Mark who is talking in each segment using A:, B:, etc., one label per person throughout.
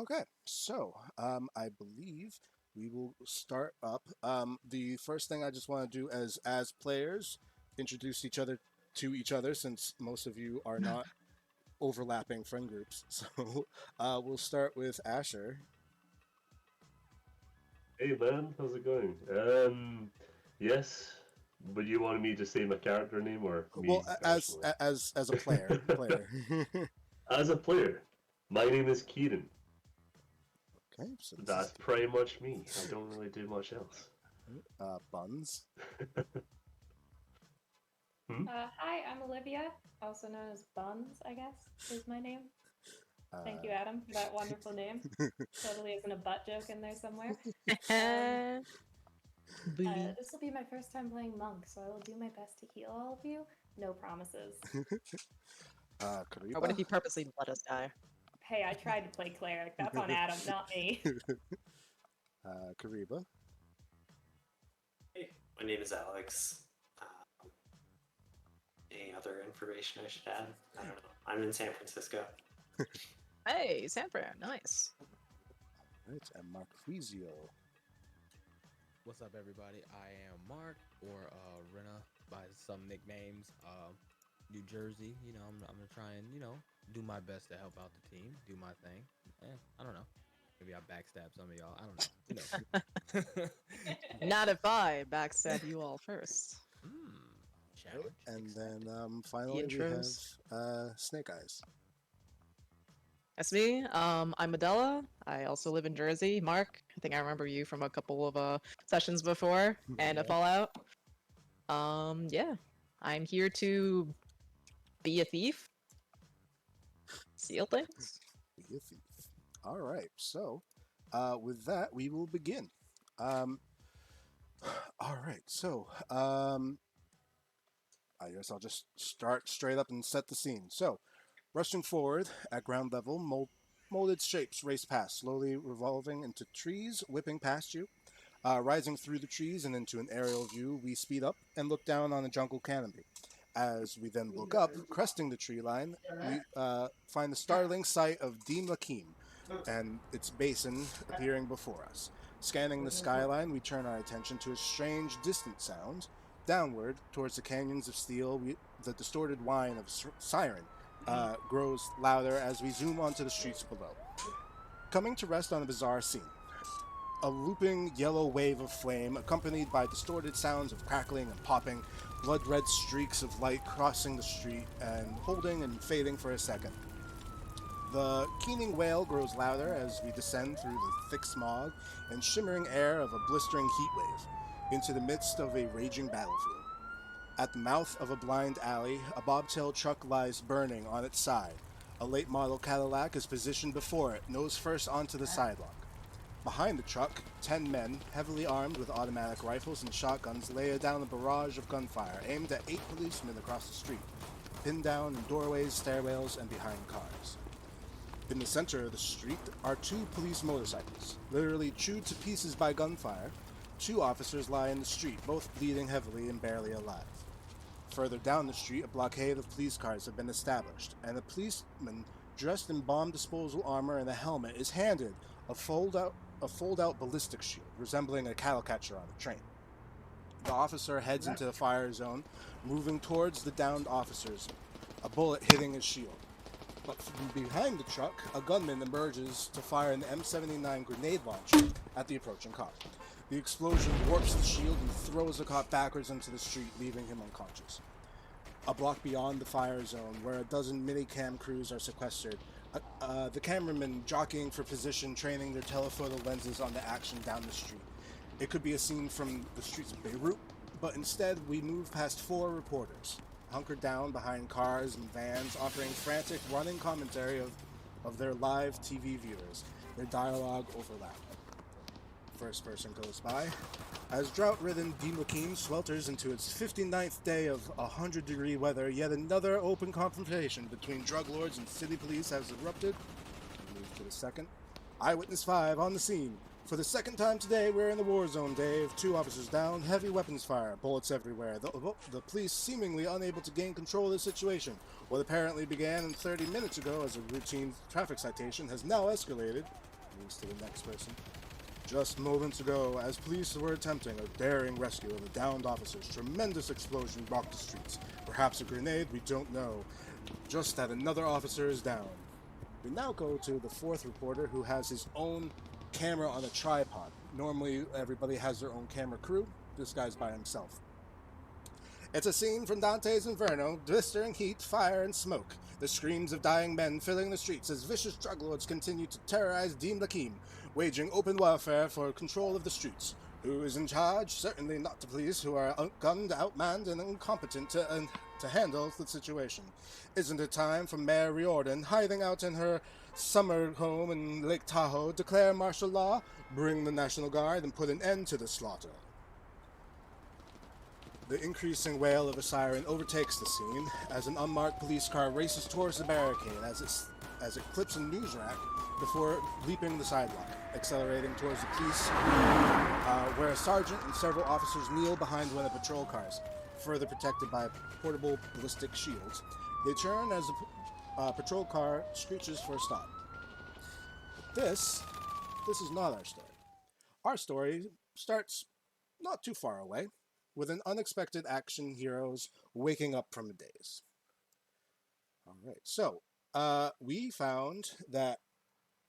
A: Okay, so I believe we will start up. The first thing I just want to do as players, introduce each other to each other, since most of you are not overlapping friend groups. So we'll start with Asher.
B: Hey man, how's it going? Yes, but you wanted me to say my character name or
A: Well,
B: me personally?
A: as a player.
B: As a player, my name is Kieren.
A: Okay, so this is
B: That's pretty much me. I don't really do much else.
A: Buns.
B: Hmm?
C: Hi, I'm Olivia, also known as Buns, I guess, is my name. Thank you,
A: Uh,
C: Adam, for that wonderful name. Totally isn't a butt joke in there somewhere. Um,
D: Booty.
C: this will be my first time playing Monk, so I will do my best to heal all of you. No promises.
D: Or what if
A: Kuriba.
D: you purposely let us die?
C: Hey, I tried to play cleric. That's on Adam, not me.
A: Kuriba.
E: Hey, my name is Alex. Um, any other information I should add? I don't know. I'm in San Francisco.
D: Hey, Sanfran, nice.
A: Right, and Marquisio.
F: What's up, everybody? I am Mark, or Rena by some nicknames. New Jersey. I'm gonna try and do my best to help out the team, do my thing. I don't know. Maybe I backstab some of y'all. I don't know.
D: Not if I backstab you all first.
F: Challenge.
A: And
F: accepted.
A: then finally we have
D: intros.
A: Snake Eyes.
D: That's me. I'm Adela. I also live in Jersey. Mark, I think I remember you from a couple of sessions before and a
A: Yeah.
D: Fallout. Yeah. I'm here to be a thief. Steal things.
A: Be a thief. All right, so with that, we will begin. Um, all right, so I guess I'll just start straight up and set the scene. So, rushing forward at ground level, molded shapes race past, slowly revolving into trees, whipping past you. Rising through the trees and into an aerial view, we speed up and look down on a jungle canopy. As we then look up, cresting the tree line, we find the startling sight of Mlakhim and its basin appearing before us. Scanning the skyline, we turn our attention to a strange, distant sound. Downward, towards the canyons of steel, the distorted whine of siren grows louder as we zoom onto the streets below. Coming to rest on a bizarre scene, a looping yellow wave of flame, accompanied by distorted sounds of crackling and popping, blood red streaks of light crossing the street and holding and fading for a second. The keening wail grows louder as we descend through the thick smog and shimmering air of a blistering heat wave into the midst of a raging battlefield. At the mouth of a blind alley, a bobtail truck lies burning on its side. A late model Cadillac is positioned before it, nose first onto the sidewalk. Behind the truck, 10 men, heavily armed with automatic rifles and shotguns, lay down a barrage of gunfire aimed at 8 policemen across the street, pinned down in doorways, stairwells, and behind cars. In the center of the street are 2 police motorcycles, literally chewed to pieces by gunfire. 2 officers lie in the street, both bleeding heavily and barely alive. Further down the street, a blockade of police cars have been established, and a policeman dressed in bomb disposal armor and a helmet is handed a fold-out ballistic shield, resembling a cattle catcher on a train. The officer heads into the fire zone, moving towards the downed officers, a bullet hitting his shield. But from behind the truck, a gunman emerges to fire an M79 grenade launcher at the approaching cop. The explosion warps the shield and throws the cop backwards into the street, leaving him unconscious. A block beyond the fire zone, where a dozen minicam crews are sequestered, the cameramen jockeying for position, training their telephoto lenses on the action down the street. It could be a scene from the streets of Beirut, but instead we move past 4 reporters, hunkered down behind cars and vans, offering frantic running commentary of their live TV viewers. Their dialogue overlaps. First person goes by. As drought-ridden Mlakhim swelters into its 59th day of 100-degree weather, yet another open confrontation between drug lords and city police has erupted. Move to the second. Eyewitness 5 on the scene. For the second time today, we're in the war zone, Dave. 2 officers down, heavy weapons fire, bullets everywhere. The police seemingly unable to gain control of the situation. What apparently began 30 minutes ago as a routine traffic citation has now escalated Moves to the next person. Just moments ago, as police were attempting a daring rescue of a downed officer's tremendous explosion rocked the streets. Perhaps a grenade, we don't know. Just that another officer is down. We now go to the fourth reporter who has his own camera on a tripod. Normally, everybody has their own camera crew. This guy's by himself. It's a scene from Dante's Inferno, blistering heat, fire, and smoke. The screams of dying men filling the streets as vicious drug lords continue to terrorize Mlakhim, waging open warfare for control of the streets. Who is in charge? Certainly not the police, who are outgunned, outmanned, and incompetent to handle the situation. Isn't it time for Mayor Riordan, hiding out in her summer home in Lake Tahoe, declare martial law, bring the National Guard, and put an end to the slaughter? The increasing wail of a siren overtakes the scene as an unmarked police car races towards the barricade as it clips a news rack before leaping the sidewalk, accelerating towards the police, where a sergeant and several officers kneel behind one of the patrol cars, further protected by portable ballistic shields. They turn as the patrol car screeches for a stop. This is not our story. Our story starts not too far away, with an unexpected action heroes waking up from a daze. All right, so we found that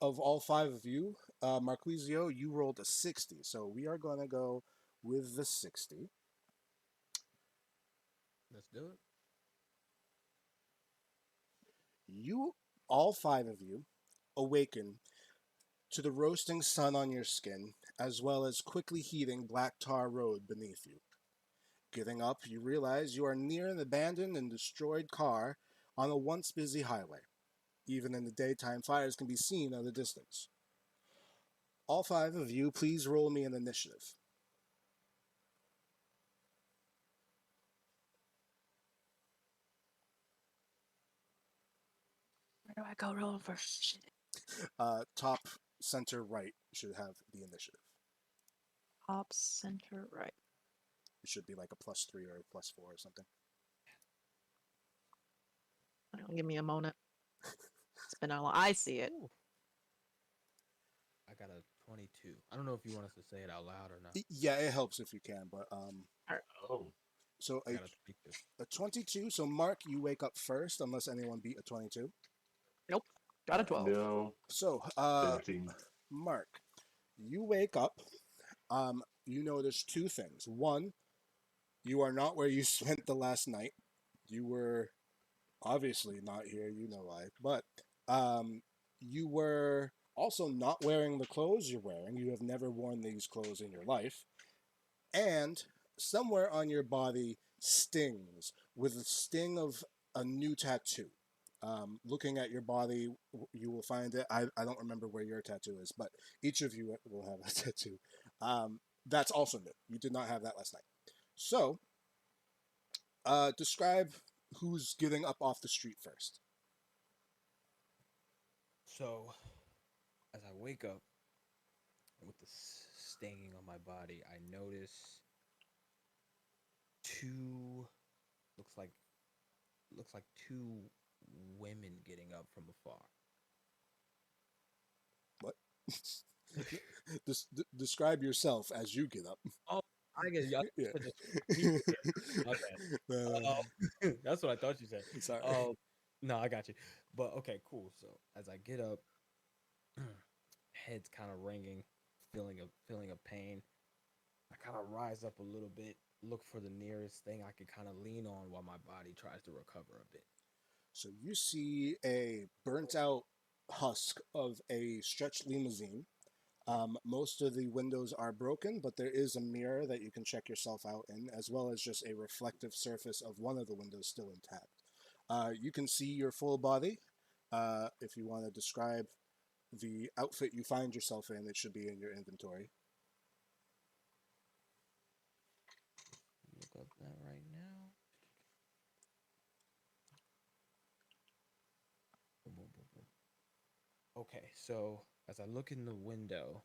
A: of all 5 of you, Marquisio, you rolled a 60, so we are going to go with the 60.
F: Let's do it.
A: You, all 5 of you, awaken to the roasting sun on your skin, as well as quickly heating black tar road beneath you. Getting up, you realize you are near an abandoned and destroyed car on a once busy highway. Even in the daytime, fires can be seen at a distance. All 5 of you, please roll me an initiative.
D: Where do I go roll first? Shit.
A: Top center right should have the initiative.
D: Top center right.
A: It should be like a +3 or a +4 or something.
D: Give me a moment. It's been a long. I see it.
F: Ooh. I got a 22. I don't know if you want us to say it out loud or not.
A: Yeah, it helps if you can, but
B: Oh.
A: so
F: I got a 22.
A: a 22. So Mark, you wake up first, unless anyone beat a 22.
D: Nope. Got a 12.
B: No.
A: So
B: 13.
A: Mark, you wake up. You notice 2 things. One, you are not where you spent the last night. You were obviously not here, you know why. But you were also not wearing the clothes you're wearing. You have never worn these clothes in your life. And somewhere on your body stings with the sting of a new tattoo. Looking at your body, you will find it. I don't remember where your tattoo is, but each of you will have a tattoo. That's also new. You did not have that last night. So, describe who's getting up off the street first.
F: So, as I wake up with the stinging on my body, I notice 2 looks like 2 women getting up from afar.
A: What? Describe yourself as you get up.
F: Oh, I guess y'all.
A: Yeah.
F: Okay. That's what I thought you said.
A: Sorry.
F: No, I got you. But okay, cool. So as I get up, head's kind of ringing, feeling a pain. I kind of rise up a little bit, look for the nearest thing I can kind of lean on while my body tries to recover a bit.
A: So you see a burnt out husk of a stretched limousine. Most of the windows are broken, but there is a mirror that you can check yourself out in, as well as just a reflective surface of one of the windows still intact. You can see your full body. If you want to describe the outfit you find yourself in, it should be in your inventory.
F: Look up that right now. Okay, so as I look in the window,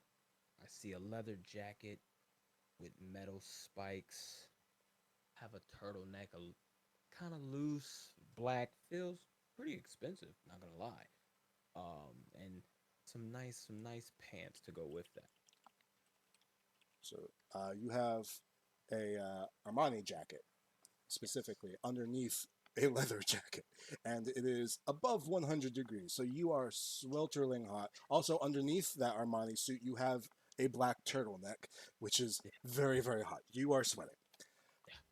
F: I see a leather jacket with metal spikes, have a turtleneck, kind of loose, black, feels pretty expensive, not gonna lie. And some nice pants to go with that.
A: So you have a Armani jacket, specifically underneath a leather jacket, and it is above 100 degrees, so you are sweltering hot. Also, underneath that Armani suit, you have a black turtleneck, which is very, very hot. You are sweating.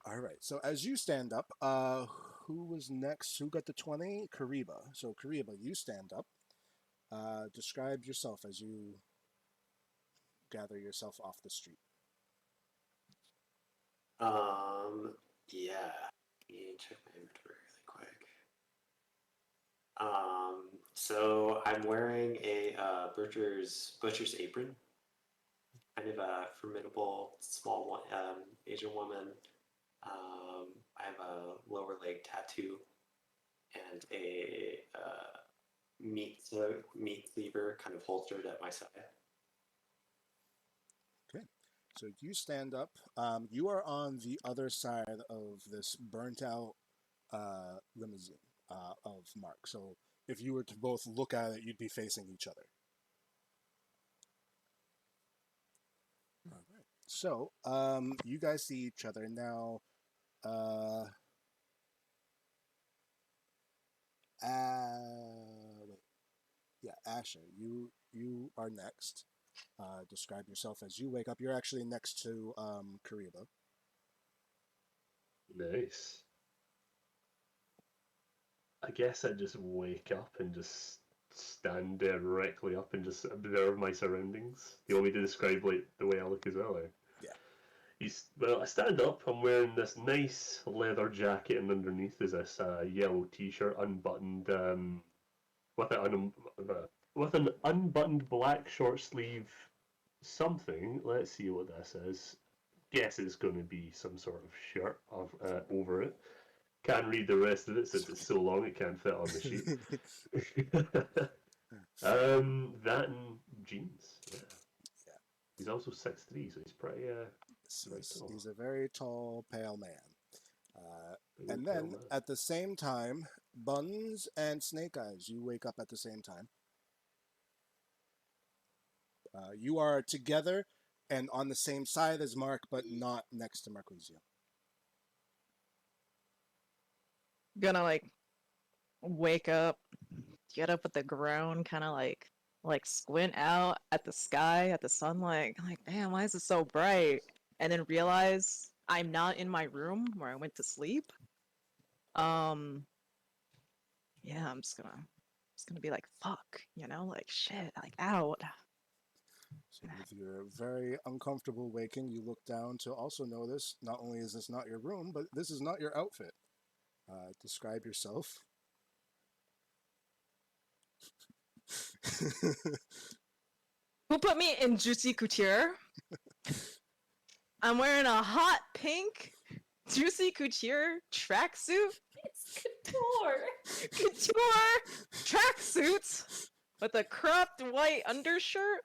A: All right, so as you stand up, who was next? Who got the 20? Kuriba. So, Kuriba, you stand up. Describe yourself as you gather yourself off the street.
E: Yeah. Let me check my inventory really quick. So I'm wearing a butcher's apron, kind of a formidable small one, Asian woman. I have a lower leg tattoo and a meat cleaver kind of holstered at my side.
A: Okay, so you stand up. You are on the other side of this burnt out limousine of Mark. So if you were to both look at it, you'd be facing each other. All right. So you guys see each other now. Wait. Yeah, Asher, you are next. Describe yourself as you wake up. You're actually next to Kuriba.
B: Nice. I guess I just wake up and just stand directly up and just observe my surroundings. You want me to describe like the way I look as well? Eh?
A: Yeah.
B: Well, I stand up. I'm wearing this nice leather jacket, and underneath is this yellow T-shirt, unbuttoned, with with an unbuttoned black short sleeve something. Let's see what this is. Guess it's going to be some sort of shirt over it. Can't read the rest of it since it's so long it can't fit on the sheet. That and jeans. Yeah. He's also 6'3", so he's pretty.
A: He's a very tall, pale man. And then at the same time, Buns and Snake Eyes, you wake up at the same time. You are together and on the same side as Mark, but not next to Marquisio.
D: Gonna like wake up, get up at the ground, kind of like squint out at the sky, at the sunlight, like damn, why is it so bright? And then realize I'm not in my room where I went to sleep. Yeah, I'm just gonna be like fuck, like shit, like out.
A: So with your very uncomfortable waking, you look down to also notice not only is this not your room, but this is not your outfit. Describe yourself.
D: Who put me in Juicy Couture? I'm wearing a hot pink Juicy Couture tracksuit.
C: It's couture.
D: Couture tracksuit with a cropped white undershirt.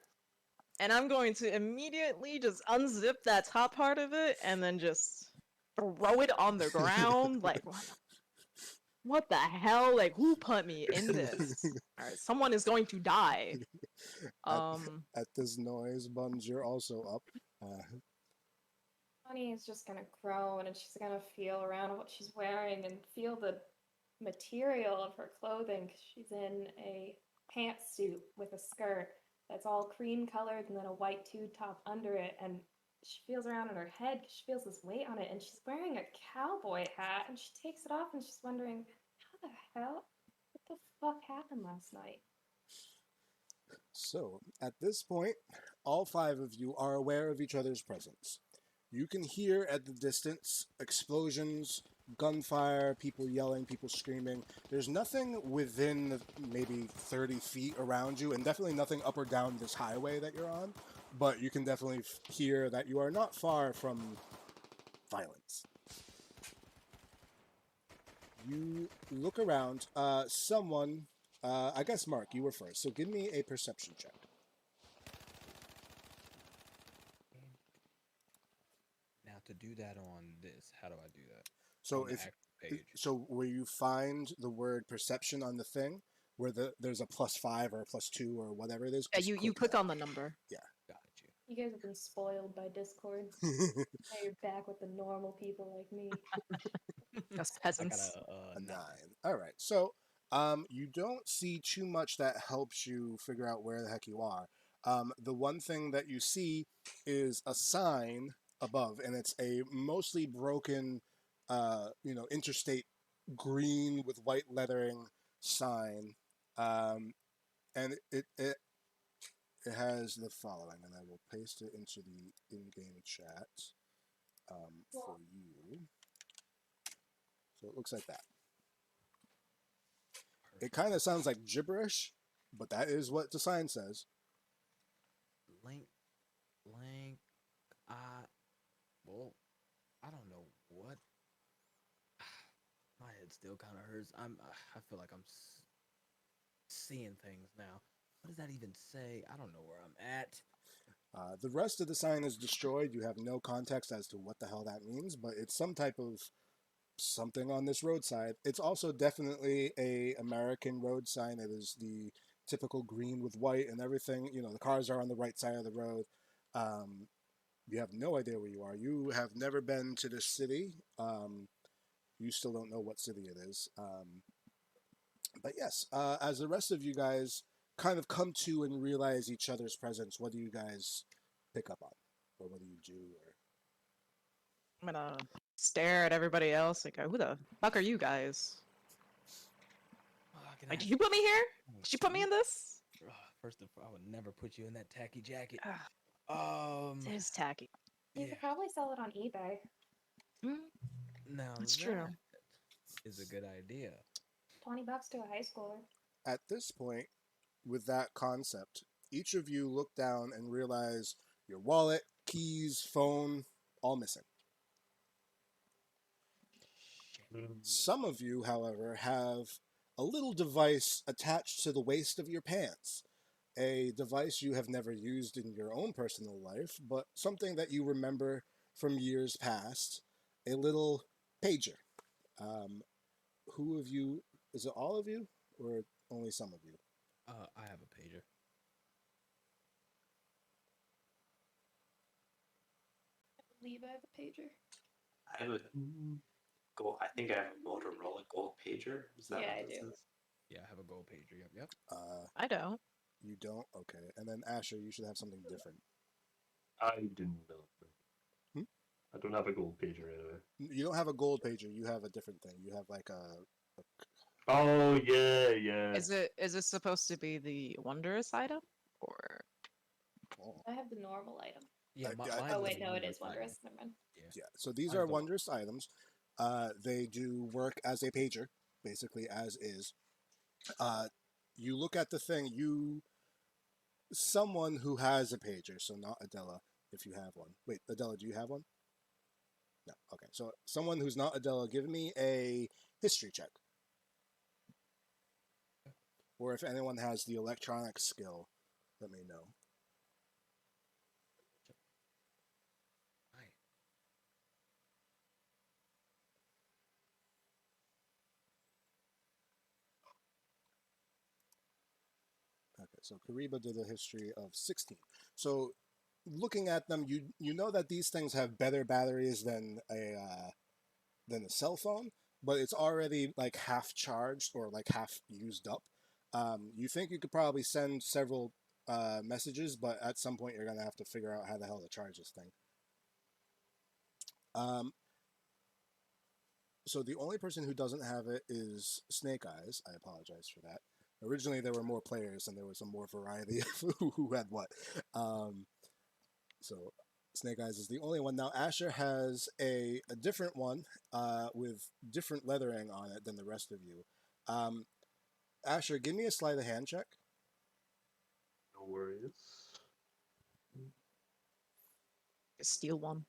D: And I'm going to immediately just unzip that top part of it and then just throw it on the ground. Like, what the hell? Like, who put me in this? Alright, someone is going to die.
A: At this noise, Buns, you're also up.
C: Honey is just gonna groan and she's gonna feel around what she's wearing and feel the material of her clothing. She's in a pantsuit with a skirt that's all cream colored and then a white tube top under it. And she feels around in her head because she feels this weight on it. And she's wearing a cowboy hat and she takes it off and she's wondering, how the hell? What the fuck happened last night?
A: So, at this point, all five of you are aware of each other's presence. You can hear at the distance explosions, gunfire, people yelling, people screaming. There's nothing within maybe 30 feet around you, and definitely nothing up or down this highway that you're on, but you can definitely hear that you are not far from violence. You look around. Someone, I guess Mark, you were first, so give me a perception check.
F: Now to do that on this, how do I do that?
A: So
F: On the
A: if
F: actual page.
A: so, where you find the word perception on the thing, where there's a +5 or a +2 or whatever it is.
D: Yeah,
A: just
D: you click
A: that.
D: on the number.
F: Got you.
C: You guys have been spoiled by Discord. Now you're back with the normal people like me.
D: Us
F: I got
D: peasants.
F: a
A: A
F: 9.
A: 9. All right. So, you don't see too much that helps you figure out where the heck you are. The one thing that you see is a sign above, and it's a mostly broken, interstate green with white lettering sign, and it has the following, and I will paste it into the in-game chat for you. So it looks like that. It kind of sounds like gibberish, but that is what the sign says.
F: Blank. Well, I don't know what. My head still kind of hurts. I feel like I'm seeing things now. What does that even say? I don't know where I'm at.
A: The rest of the sign is destroyed. You have no context as to what the hell that means, but it's some type of something on this roadside. It's also definitely a American road sign. It is the typical green with white and everything. The cars are on the right side of the road. You have no idea where you are. You have never been to this city. You still don't know what city it is. But yes, as the rest of you guys kind of come to and realize each other's presence, what do you guys pick up on? Or what do you do?
D: I'm gonna stare at everybody else like, who the fuck are you guys? Like, did you put me here? Did you put me in this?
F: First of all, I would never put you in that tacky jacket.
D: It is tacky.
C: You
F: Yeah.
C: could probably sell it on eBay.
F: Now
D: That's true.
F: that is a good idea.
C: $20 to a high schooler.
A: At this point, with that concept, each of you look down and realize your wallet, keys, phone, all missing. Some of you, however, have a little device attached to the waist of your pants. A device you have never used in your own personal life, but something that you remember from years past. A little pager. Who of you, is it all of you, or only some of you?
F: I have a pager.
C: I believe I have a pager.
E: I have a gold. I think I have a Motorola gold pager. Is that
C: Yeah,
E: what
C: I
E: this
C: do.
E: is?
F: Yeah, I have a gold pager. Yep.
D: I don't.
A: You don't? Okay. And then Asher, you should have something different.
B: I do not.
A: Hmm?
B: I don't have a gold pager anyway.
A: You don't have a gold pager. You have a different thing. You have like a
B: Oh yeah.
D: Is it supposed to be the wondrous item? Or
C: I have the normal item.
F: Yeah.
A: I-
C: Oh
F: was
C: wait,
F: a
C: no, it
F: wondrous
C: is wondrous.
F: item.
C: Never mind.
A: yeah. So these
F: Mine's
A: are
F: the-
A: wondrous items. They do work as a pager, basically as is. You look at the thing. Someone who has a pager, so not Adela, if you have one. Wait, Adela, do you have one? No. Okay. So someone who's not Adela, give me a history check. Or if anyone has the electronic skill, let me know.
F: Hi.
A: Okay, so Kuriba did a history of 16. So looking at them, you know that these things have better batteries than a cell phone, but it's already like half charged or like half used up. You think you could probably send several messages, but at some point you're gonna have to figure out how the hell to charge this thing. So the only person who doesn't have it is Snake Eyes. I apologize for that. Originally there were more players and there was some more variety of who had what. So Snake Eyes is the only one. Now Asher has a different one with different lettering on it than the rest of you. Asher, give me a sleight of hand check.
B: No worries.
D: steal one.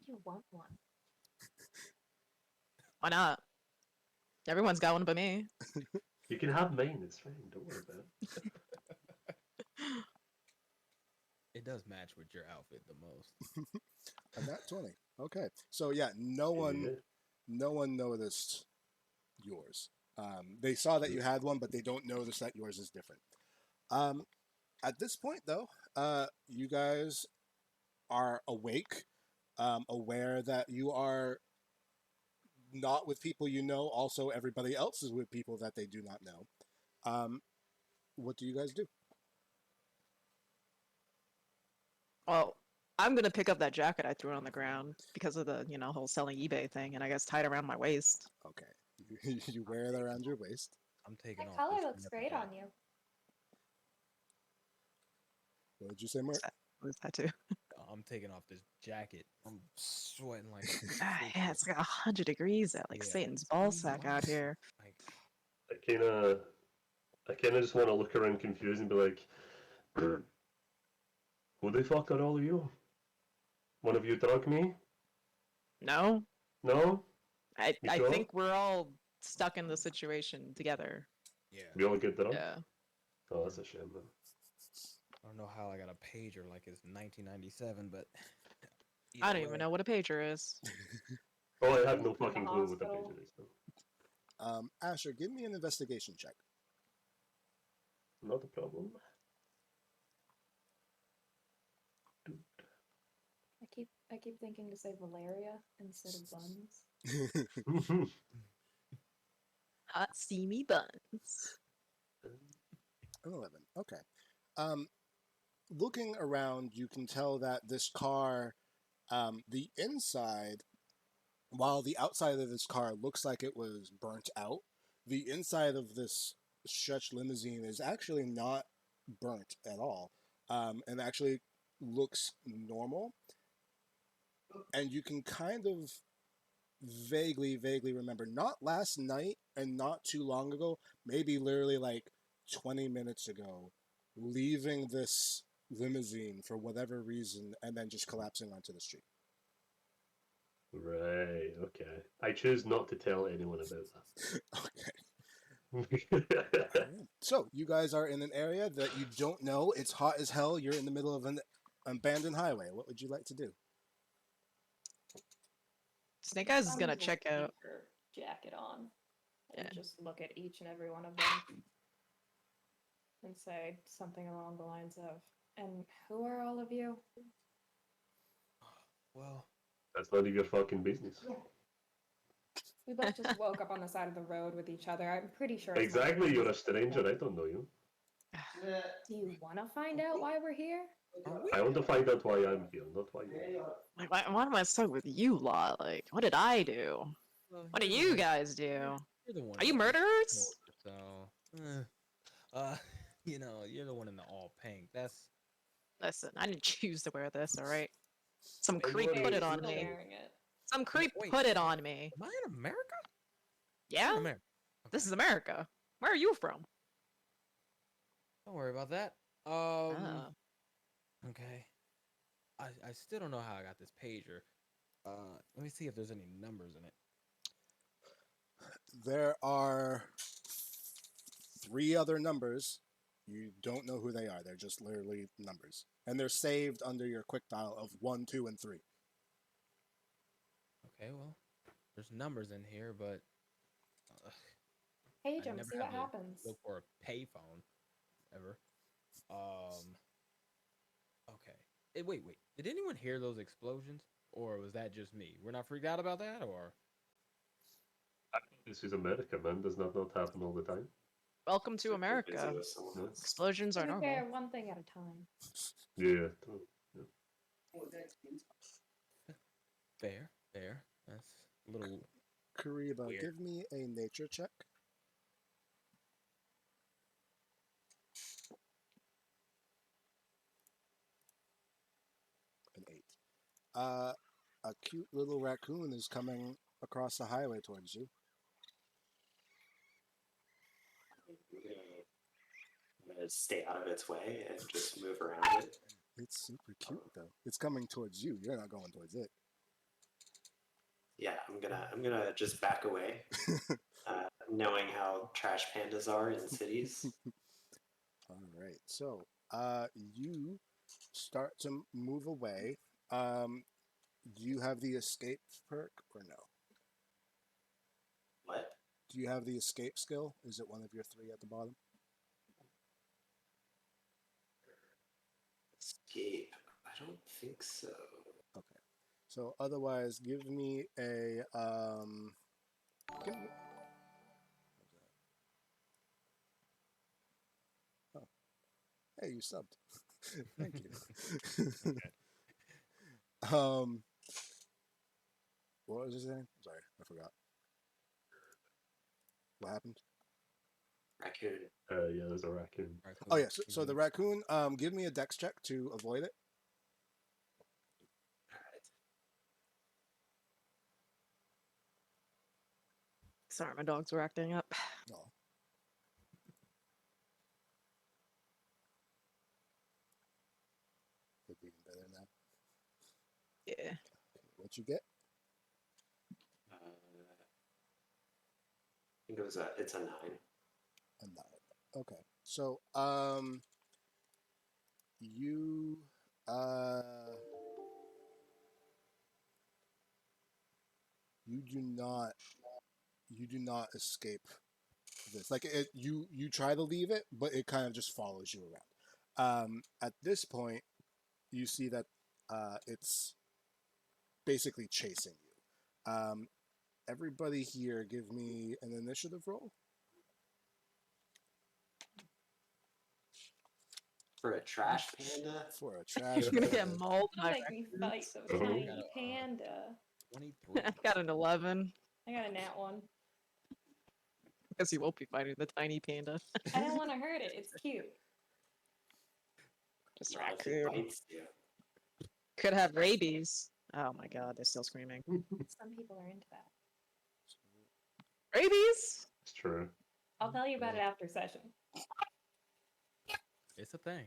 C: You want one?
D: Why not? Everyone's got one but me.
B: You can have mine. It's fine. Don't worry about it.
F: It does match with your outfit the most.
A: And that 20. Okay. So yeah, no one noticed yours. They saw that you had one, but they don't notice that yours is different. At this point, though, you guys are awake, aware that you are not with people you know. Also, everybody else is with people that they do not know. What do you guys do?
D: Well, I'm gonna pick up that jacket I threw on the ground because of the, whole selling eBay thing, and I guess tie it around my waist.
A: Okay, you wear it around your waist.
F: I'm taking
C: That
F: off
C: color
F: this
C: looks
F: leather
C: great
F: jacket.
C: on you.
A: What did you say, Mark?
D: What is that too?
F: I'm taking off this jacket. I'm sweating like.
D: Yeah, it's like 100 degrees out, like
F: Yeah.
D: Satan's ballsack out here.
F: Like,
B: I kind of just want to look around confused and be like, who the fuck are all of you? One of you drug me?
D: No,
B: No?
D: I
B: You
D: I
B: sure?
D: think we're all stuck in the situation together.
F: yeah.
B: We all get drunk?
D: Yeah.
B: Oh, that's a shame, man.
F: I don't know how I got a pager like it's 1997, but
D: I
F: either
D: don't even
F: way.
D: know what a pager is.
B: Oh, I have no
C: In the
B: fucking clue what the
C: hospital.
B: pager is. No.
A: Asher, give me an investigation check.
B: Not a problem.
C: I keep thinking to say Valeria instead of buns.
D: Hot steamy buns.
A: An 11. Okay. Looking around, you can tell that this car, the inside, while the outside of this car looks like it was burnt out, the inside of this stretch limousine is actually not burnt at all, and actually looks normal. And you can kind of vaguely remember, not last night and not too long ago, maybe literally like 20 minutes ago, leaving this limousine for whatever reason and then just collapsing onto the street.
B: Right, okay. I choose not to tell anyone about
A: Okay.
B: that.
A: So, you guys are in an area that you don't know. It's hot as hell. You're in the middle of an abandoned highway. What would you like to do?
D: Snake Eyes is
C: I'm
D: gonna
C: going
D: check
C: to
D: out.
C: keep her jacket on and
D: Yeah.
C: just look at each and every one of them and say something along the lines of, "And who are all of you?"
F: Well,
B: That's none of your fucking business.
C: We both just woke up on the side of the road with each other. I'm pretty sure. It's not
B: Exactly, you're a
C: business.
B: stranger, I don't know you.
C: Do you want to find out why we're here?
B: I want to find out why I'm here, not why you're here.
D: Like, why am I stuck with you lot? Like, what did I do?
F: well,
D: What do
F: you're the
D: you
F: one-
D: guys do?
F: You're the one.
D: Are you
F: in the
D: murderers?
F: So, you're the one in the all pink. That's
D: Listen, I didn't choose to wear this, alright? Some
F: Hey,
D: creep
F: you
D: put
F: are
D: it on
C: Still
D: me.
C: wearing it.
D: Some creep
F: Wait.
D: put it on me.
F: Am I in America?
D: Yeah?
F: I'm in America.
D: This is America. Where are you from?
F: Don't worry about that.
D: Ah.
F: Okay. I still don't know how I got this pager. Let me see if there's any numbers in it.
A: There are 3 other numbers. You don't know who they are. They're just literally numbers. And they're saved under your quick dial of 1, 2, and 3.
F: Okay, well, there's numbers in here, but
C: Page
F: I
C: them,
F: never
C: see
F: had
C: what
F: to
C: happens.
F: look for a payphone ever. Okay. Wait. Did anyone hear those explosions, or was that just me? We're not freaked out about that, or?
B: This is America, man. Does not happen all the time.
D: Welcome to
E: Busy
D: America.
E: with someone
B: No.
E: else.
D: Explosions are
C: To be fair,
D: normal.
C: one thing at a time.
B: Yeah, true.
F: Fair. That's a little.
A: Kuriba,
F: Weird.
A: give me a nature check. An 8. A cute little raccoon is coming across the highway towards you.
E: I'm gonna stay out of its way and just move around it.
A: It's super cute though. It's coming towards you. You're not going towards it.
E: Yeah, I'm gonna just back away, knowing how trash pandas are in cities.
A: All right. So, you start to move away. Do you have the escape perk or no?
E: What?
A: Do you have the escape skill? Is it one of your 3 at the bottom?
E: Escape. I don't think so.
A: Okay. So otherwise, give me a give me, oh, hey, you subbed. Thank you. um, what was his name? Sorry, I forgot. What happened?
E: Raccoon.
B: Yeah, there's a raccoon.
A: Oh yeah, so the raccoon. Give me a dex check to avoid it.
E: Alright.
D: Sorry, my dogs were acting up.
A: No. They're being better now.
D: Yeah.
A: What you get?
E: I think it's a 9.
A: A 9. Okay. So you you do not escape this. Like you try to leave it, but it kind of just follows you around. At this point, you see that it's basically chasing you. Everybody here, give me an initiative roll.
E: For a trash panda?
A: For a trash
D: I'm gonna get
A: panda.
D: mauled
C: Don't
D: by
C: make me fight
D: raccoons.
C: the
B: Oh.
C: tiny panda.
F: 23.
D: I got an 11.
C: I got a nat 1.
D: Because you won't be fighting the tiny panda.
C: I don't want to hurt it. It's cute.
D: Just
E: Not if it
D: raccoon.
E: bites you.
D: Could have rabies. Oh my god, they're still screaming.
C: Some people are into that.
D: Rabies?
B: It's true.
C: I'll tell you about it after session.
F: It's a thing.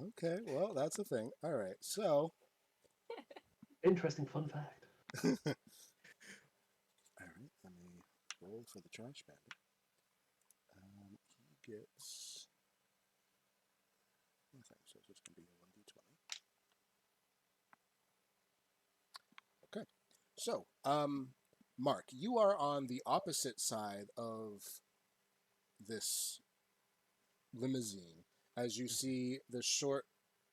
A: Okay, well, that's a thing. All right, so
B: Interesting fun fact.
A: all right, let me roll for the trash bandit. He gets nothing, so it's just gonna be a 1d20. Okay, so Mark, you are on the opposite side of this limousine as you see the short,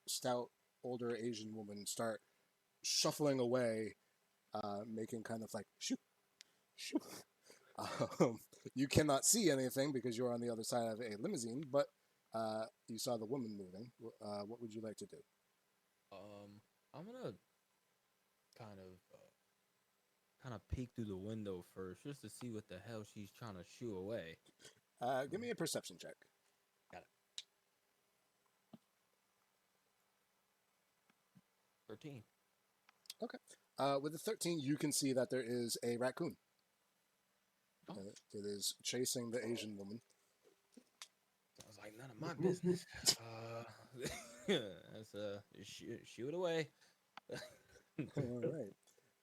A: stout, older Asian woman start shuffling away, making kind of like shoo, shoo. You cannot see anything because you're on the other side of a limousine, but you saw the woman moving. What would you like to do?
F: I'm gonna kind of peek through the window first, just to see what the hell she's trying to shoo away.
A: Give me a perception check.
F: Got it. 13.
A: Okay. With the 13, you can see that there is a raccoon.
F: Oh.
A: It is chasing the Asian woman.
F: I was like, none of my business. That's shoo it away.
A: All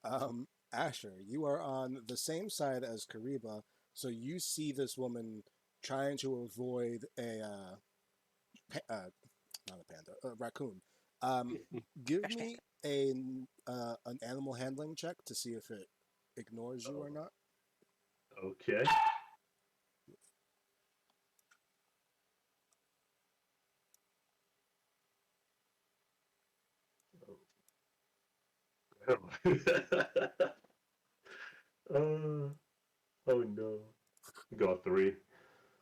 A: right. Asher, you are on the same side as Kuriba, so you see this woman trying to avoid not a panda, a raccoon. Give me an animal handling check to see if it ignores you or not.
B: Okay. Oh no. Got 3.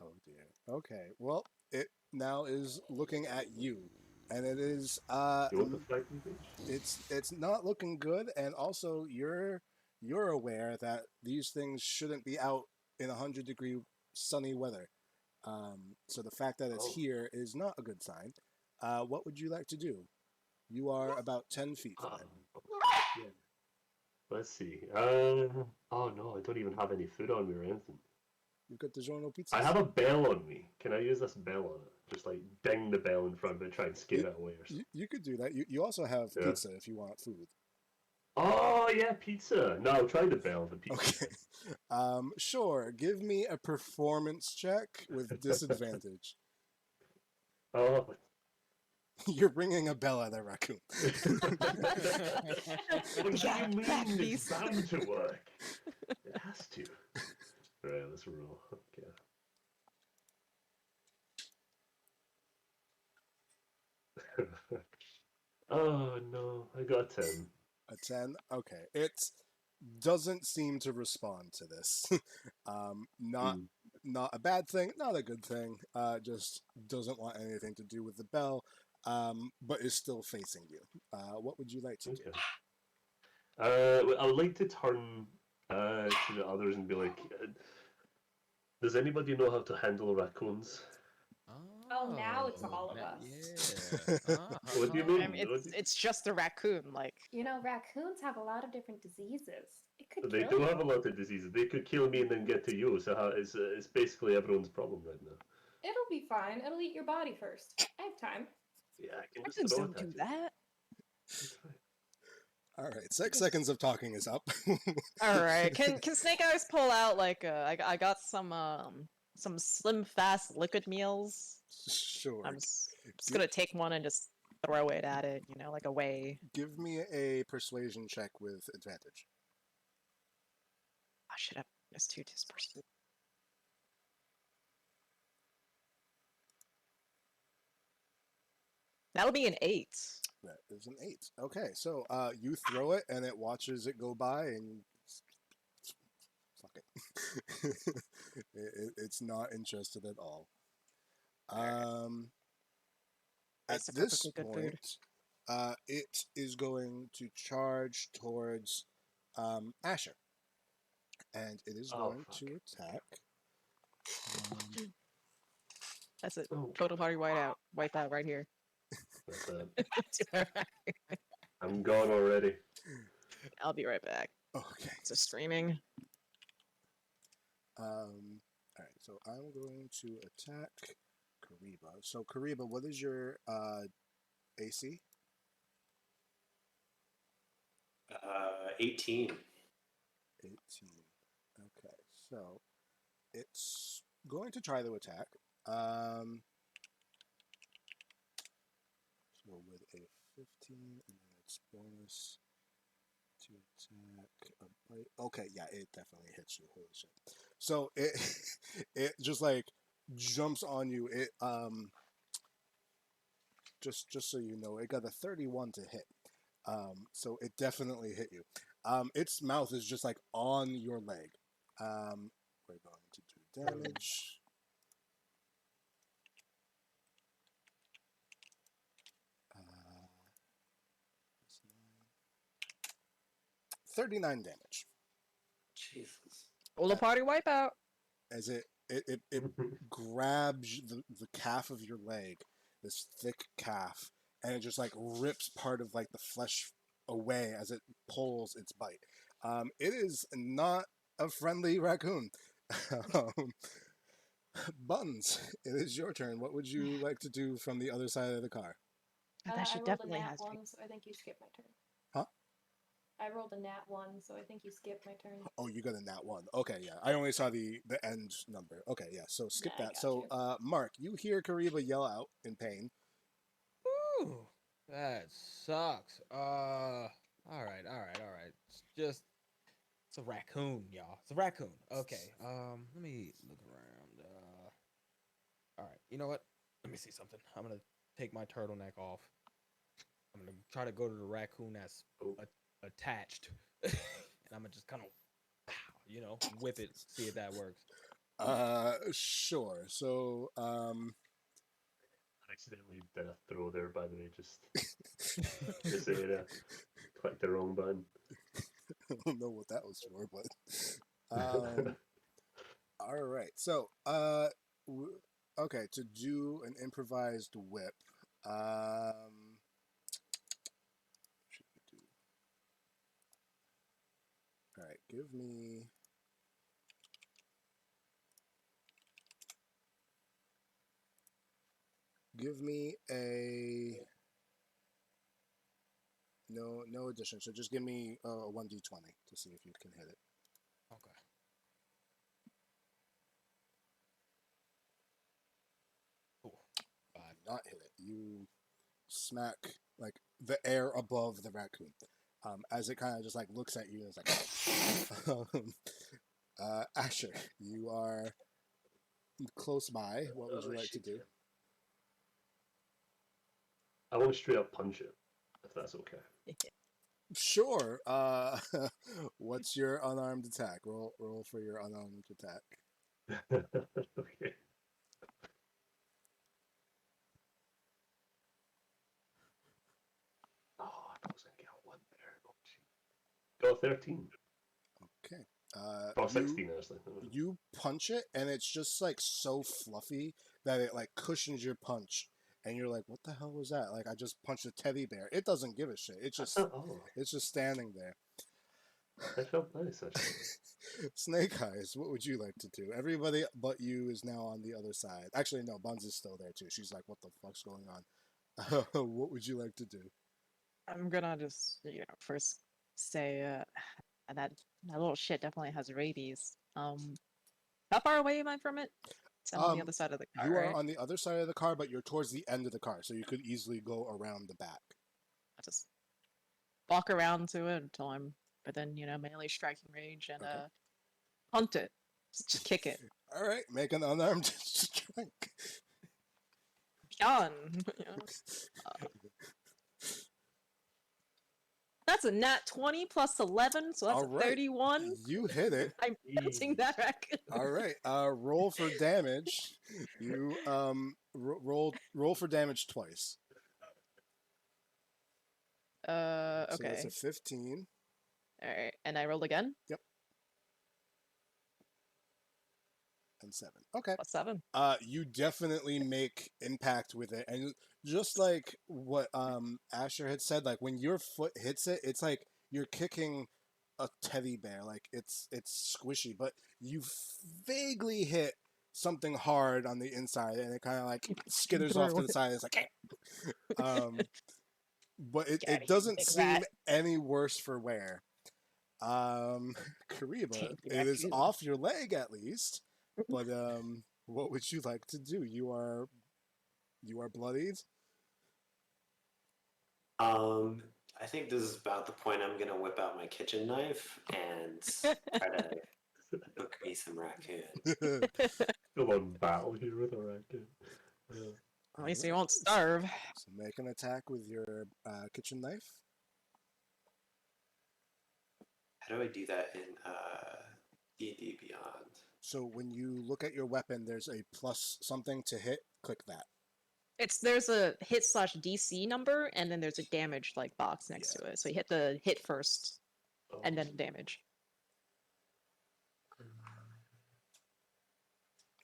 A: Oh dear. Okay. Well, it now is looking at you, and it is
B: You want the fighting bitch?
A: it's not looking good, and also you're aware that these things shouldn't be out in 100-degree sunny weather. So the fact that it's
B: Oh.
A: here is not a good sign. What would you like to do? You are about 10 feet from it.
B: Yeah. Let's see. Oh no, I don't even have any food on me or anything.
A: You've got DiGiorno pizzas.
B: I have a bell on me. Can I use this bell on it? Just like ding the bell in front of it, try and scare it away or something.
A: You could do that. You also have
B: Yeah.
A: pizza if you want food.
B: Oh yeah, pizza. No, I'll try the bell, the pizza.
A: Okay. Sure. Give me a performance check with disadvantage.
B: Oh,
A: You're bringing a bell at a raccoon.
B: what do you mean? It's
D: Beast.
B: bound to work. It has to. Right, let's roll. Okay. Oh no, I got 10.
A: A 10? Okay. It doesn't seem to respond to this. Not
B: Hmm.
A: not a bad thing, not a good thing. Just doesn't want anything to do with the bell, but is still facing you. What would you like to do?
B: Okay. I would like to turn to the others and be like, does anybody know how to handle raccoons?
C: Oh, now it's all of
F: that-
C: us.
F: Yeah.
B: What do you
D: I
B: mean?
D: mean, it's just a raccoon. Like,
C: You know, raccoons have a lot of different diseases. It could
B: They
C: kill
B: do
C: you.
B: have a lot of diseases. They could kill me and then get to you. So it's basically everyone's problem right now.
C: It'll be fine. It'll eat your body first. I have time.
B: Yeah, I can just
D: raccoons
B: throw
D: don't
B: it at
D: do
B: you.
D: that.
B: That's fine.
A: All right, 6 seconds of talking is up.
D: All right. Can Snake Eyes pull out like I got some slim fast liquid meals.
A: Sure.
D: I'm just gonna take one and just throw it at it. You know, like a way.
A: Give me a persuasion check with advantage.
D: I should have missed two dispersion. That'll be an 8.
A: That is an 8. Okay, so you throw it and it watches it go by and fuck it. It's not interested at all. At
D: It's a
A: this
D: perfectly good food.
A: point, it is going to charge towards Asher, and it is
B: Oh,
A: going
B: fuck.
A: to attack.
D: That's it.
B: Oh,
D: Total party whiteout. Wipe out right here.
B: that's it. I'm gone already.
D: I'll be right back.
A: Okay.
D: It's a screaming.
A: All right, so I'm going to attack Kuriba. So Kuriba, what is your AC?
E: 18.
A: 18. Okay, so it's going to try to attack. So with a 15, and then its bonus to attack a bite. Okay, yeah, it definitely hits you. Holy shit! So it it just like jumps on you. It just so you know, it got a 31 to hit. So it definitely hit you. Its mouth is just like on your leg. We're going to do damage. Uh, 39 damage
E: Jesus.
D: Total party wipeout.
A: as it grabs the calf of your leg, this thick calf, and it just like rips part of like the flesh away as it pulls its bite. It is not a friendly raccoon. um, Buttons, it is your turn. What would you like to do from the other side of the car?
D: That
C: I
D: shit
C: rolled a
D: definitely
C: nat
D: has to be.
C: 1, so I think you skip my turn.
A: Huh?
C: I rolled a nat 1, so I think you skip my turn.
A: Oh, you got a nat 1. Okay, yeah. I only saw the end number. Okay, yeah. So skip
C: Nah, I
A: that.
C: got
A: So,
C: you.
A: Mark, you hear Kuriba yell out in pain.
F: Ooh, that sucks. All right. It's a raccoon, y'all. It's a raccoon. Okay. Let me look around. All right. You know what? Let me see something. I'm gonna take my turtleneck off. I'm gonna try to go to the raccoon that's attached, and I'm gonna just kind of, whip it, see if that works.
A: Sure. So,
B: I accidentally did a throw there, by the way. Just say it. Clicked the wrong button.
A: I don't know what that was for, but all right. So, okay, to do an improvised whip, should we do? All right, give me. Give me a no addition. So just give me a 1d20 to see if you can hit it.
F: Okay. Cool.
A: Not hit it. You smack like the air above the raccoon, as it kind of just like looks at you and is like, Asher, you are close by. What would you like to do?
B: I want to straight up punch it, if that's okay.
A: Sure. What's your unarmed attack? Roll for your unarmed attack.
B: Okay. Oh, I was gonna get a 1 there. Oh, gee. Got a 13.
A: Okay.
B: Oh, 16 actually.
A: You punch it, and it's just like so fluffy that it like cushions your punch, and you're like, "What the hell was that?" Like I just punched a teddy bear. It doesn't give a shit.
B: Oh,
A: It's just standing there.
B: that felt nice actually.
A: Snake Eyes, what would you like to do? Everybody but you is now on the other side. Actually, no, Buns is still there too. She's like, "What the fuck's going on?" What would you like to do?
D: I'm gonna just, first say, that little shit definitely has rabies. How far away am I from it? I'm on the other side of the car,
A: You are
D: right?
A: on the other side of the car, but you're towards the end of the car, so you could easily go around the back.
D: I just walk around to it until I'm within, melee striking range and
A: Okay.
D: hunt it. Just kick it.
A: All right, make an unarmed strike.
D: Done. That's a nat 20 plus 11, so that's
A: All
D: a
A: right.
D: 31.
A: You hit it.
D: I'm hitting that raccoon.
A: All right. Roll for damage. You roll for damage twice. So that's
D: Okay.
A: a 15.
D: Alright, and I rolled again?
A: Yep. And 7. Okay.
D: Plus 7.
A: You definitely make impact with it, and just like what Asher had said, like when your foot hits it, it's like you're kicking a teddy bear. Like it's squishy, but you vaguely hit something hard on the inside, and it kind of like skitters off to the side. It's like, but it doesn't seem any worse for wear. Kuriba, it is off your leg at least. But what would you like to do? You are bloodied.
E: I think this is about the point I'm gonna whip out my kitchen knife and try to cook me some raccoon.
B: Still on battle here with a raccoon.
D: At least you won't starve.
A: So make an attack with your kitchen knife.
E: How do I do that in D&D Beyond?
A: So when you look at your weapon, there's a plus something to hit. Click that.
D: There's a hit / DC number, and then there's a damage box next to it. So you hit the hit first, and then damage.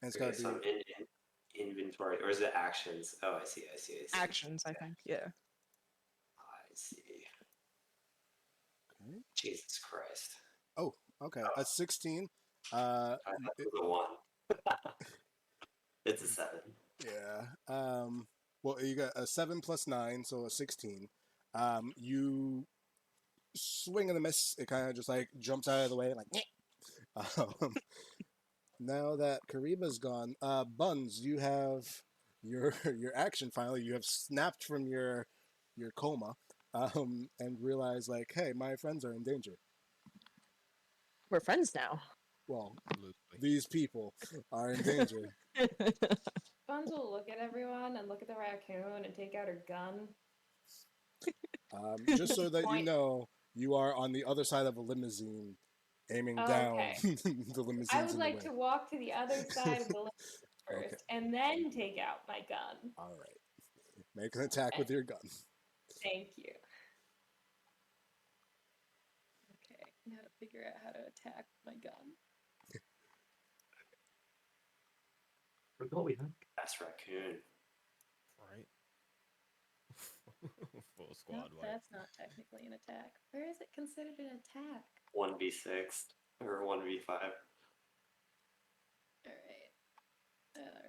A: And it's
E: Okay,
A: got to
E: so
A: be
E: I'm in inventory, or is it actions? Oh, I see.
D: Actions, I think. Yeah.
E: I see.
A: okay.
E: Jesus Christ.
A: Oh, okay. A 16.
E: I thought it was a 1. It's a 7.
A: Yeah. Well, you got a 7 plus 9, so a 16. You swing and a miss. It kind of just like jumps out of the way, like. Now that Kuriba's gone, Buns, you have your action finally. You have snapped from your coma, and realize like, hey, my friends are in danger.
D: We're friends now.
A: Well,
F: Loosely.
A: these people are in danger.
C: Buns will look at everyone and look at the raccoon and take out her gun.
A: Just so that you know, you are on the other side of a limousine, aiming down the limousine.
C: I would like to walk to the other side of the limousine first, and then take out my gun.
A: All right. Make an attack with your gun.
C: Thank you. Okay, I gotta figure out how to attack my gun.
B: Forgot we had.
E: That's raccoon.
F: Right. Full
C: No,
F: squad wipe.
C: that's not technically an attack. Where is it considered an attack?
E: 1v6 or 1v5.
C: Alright.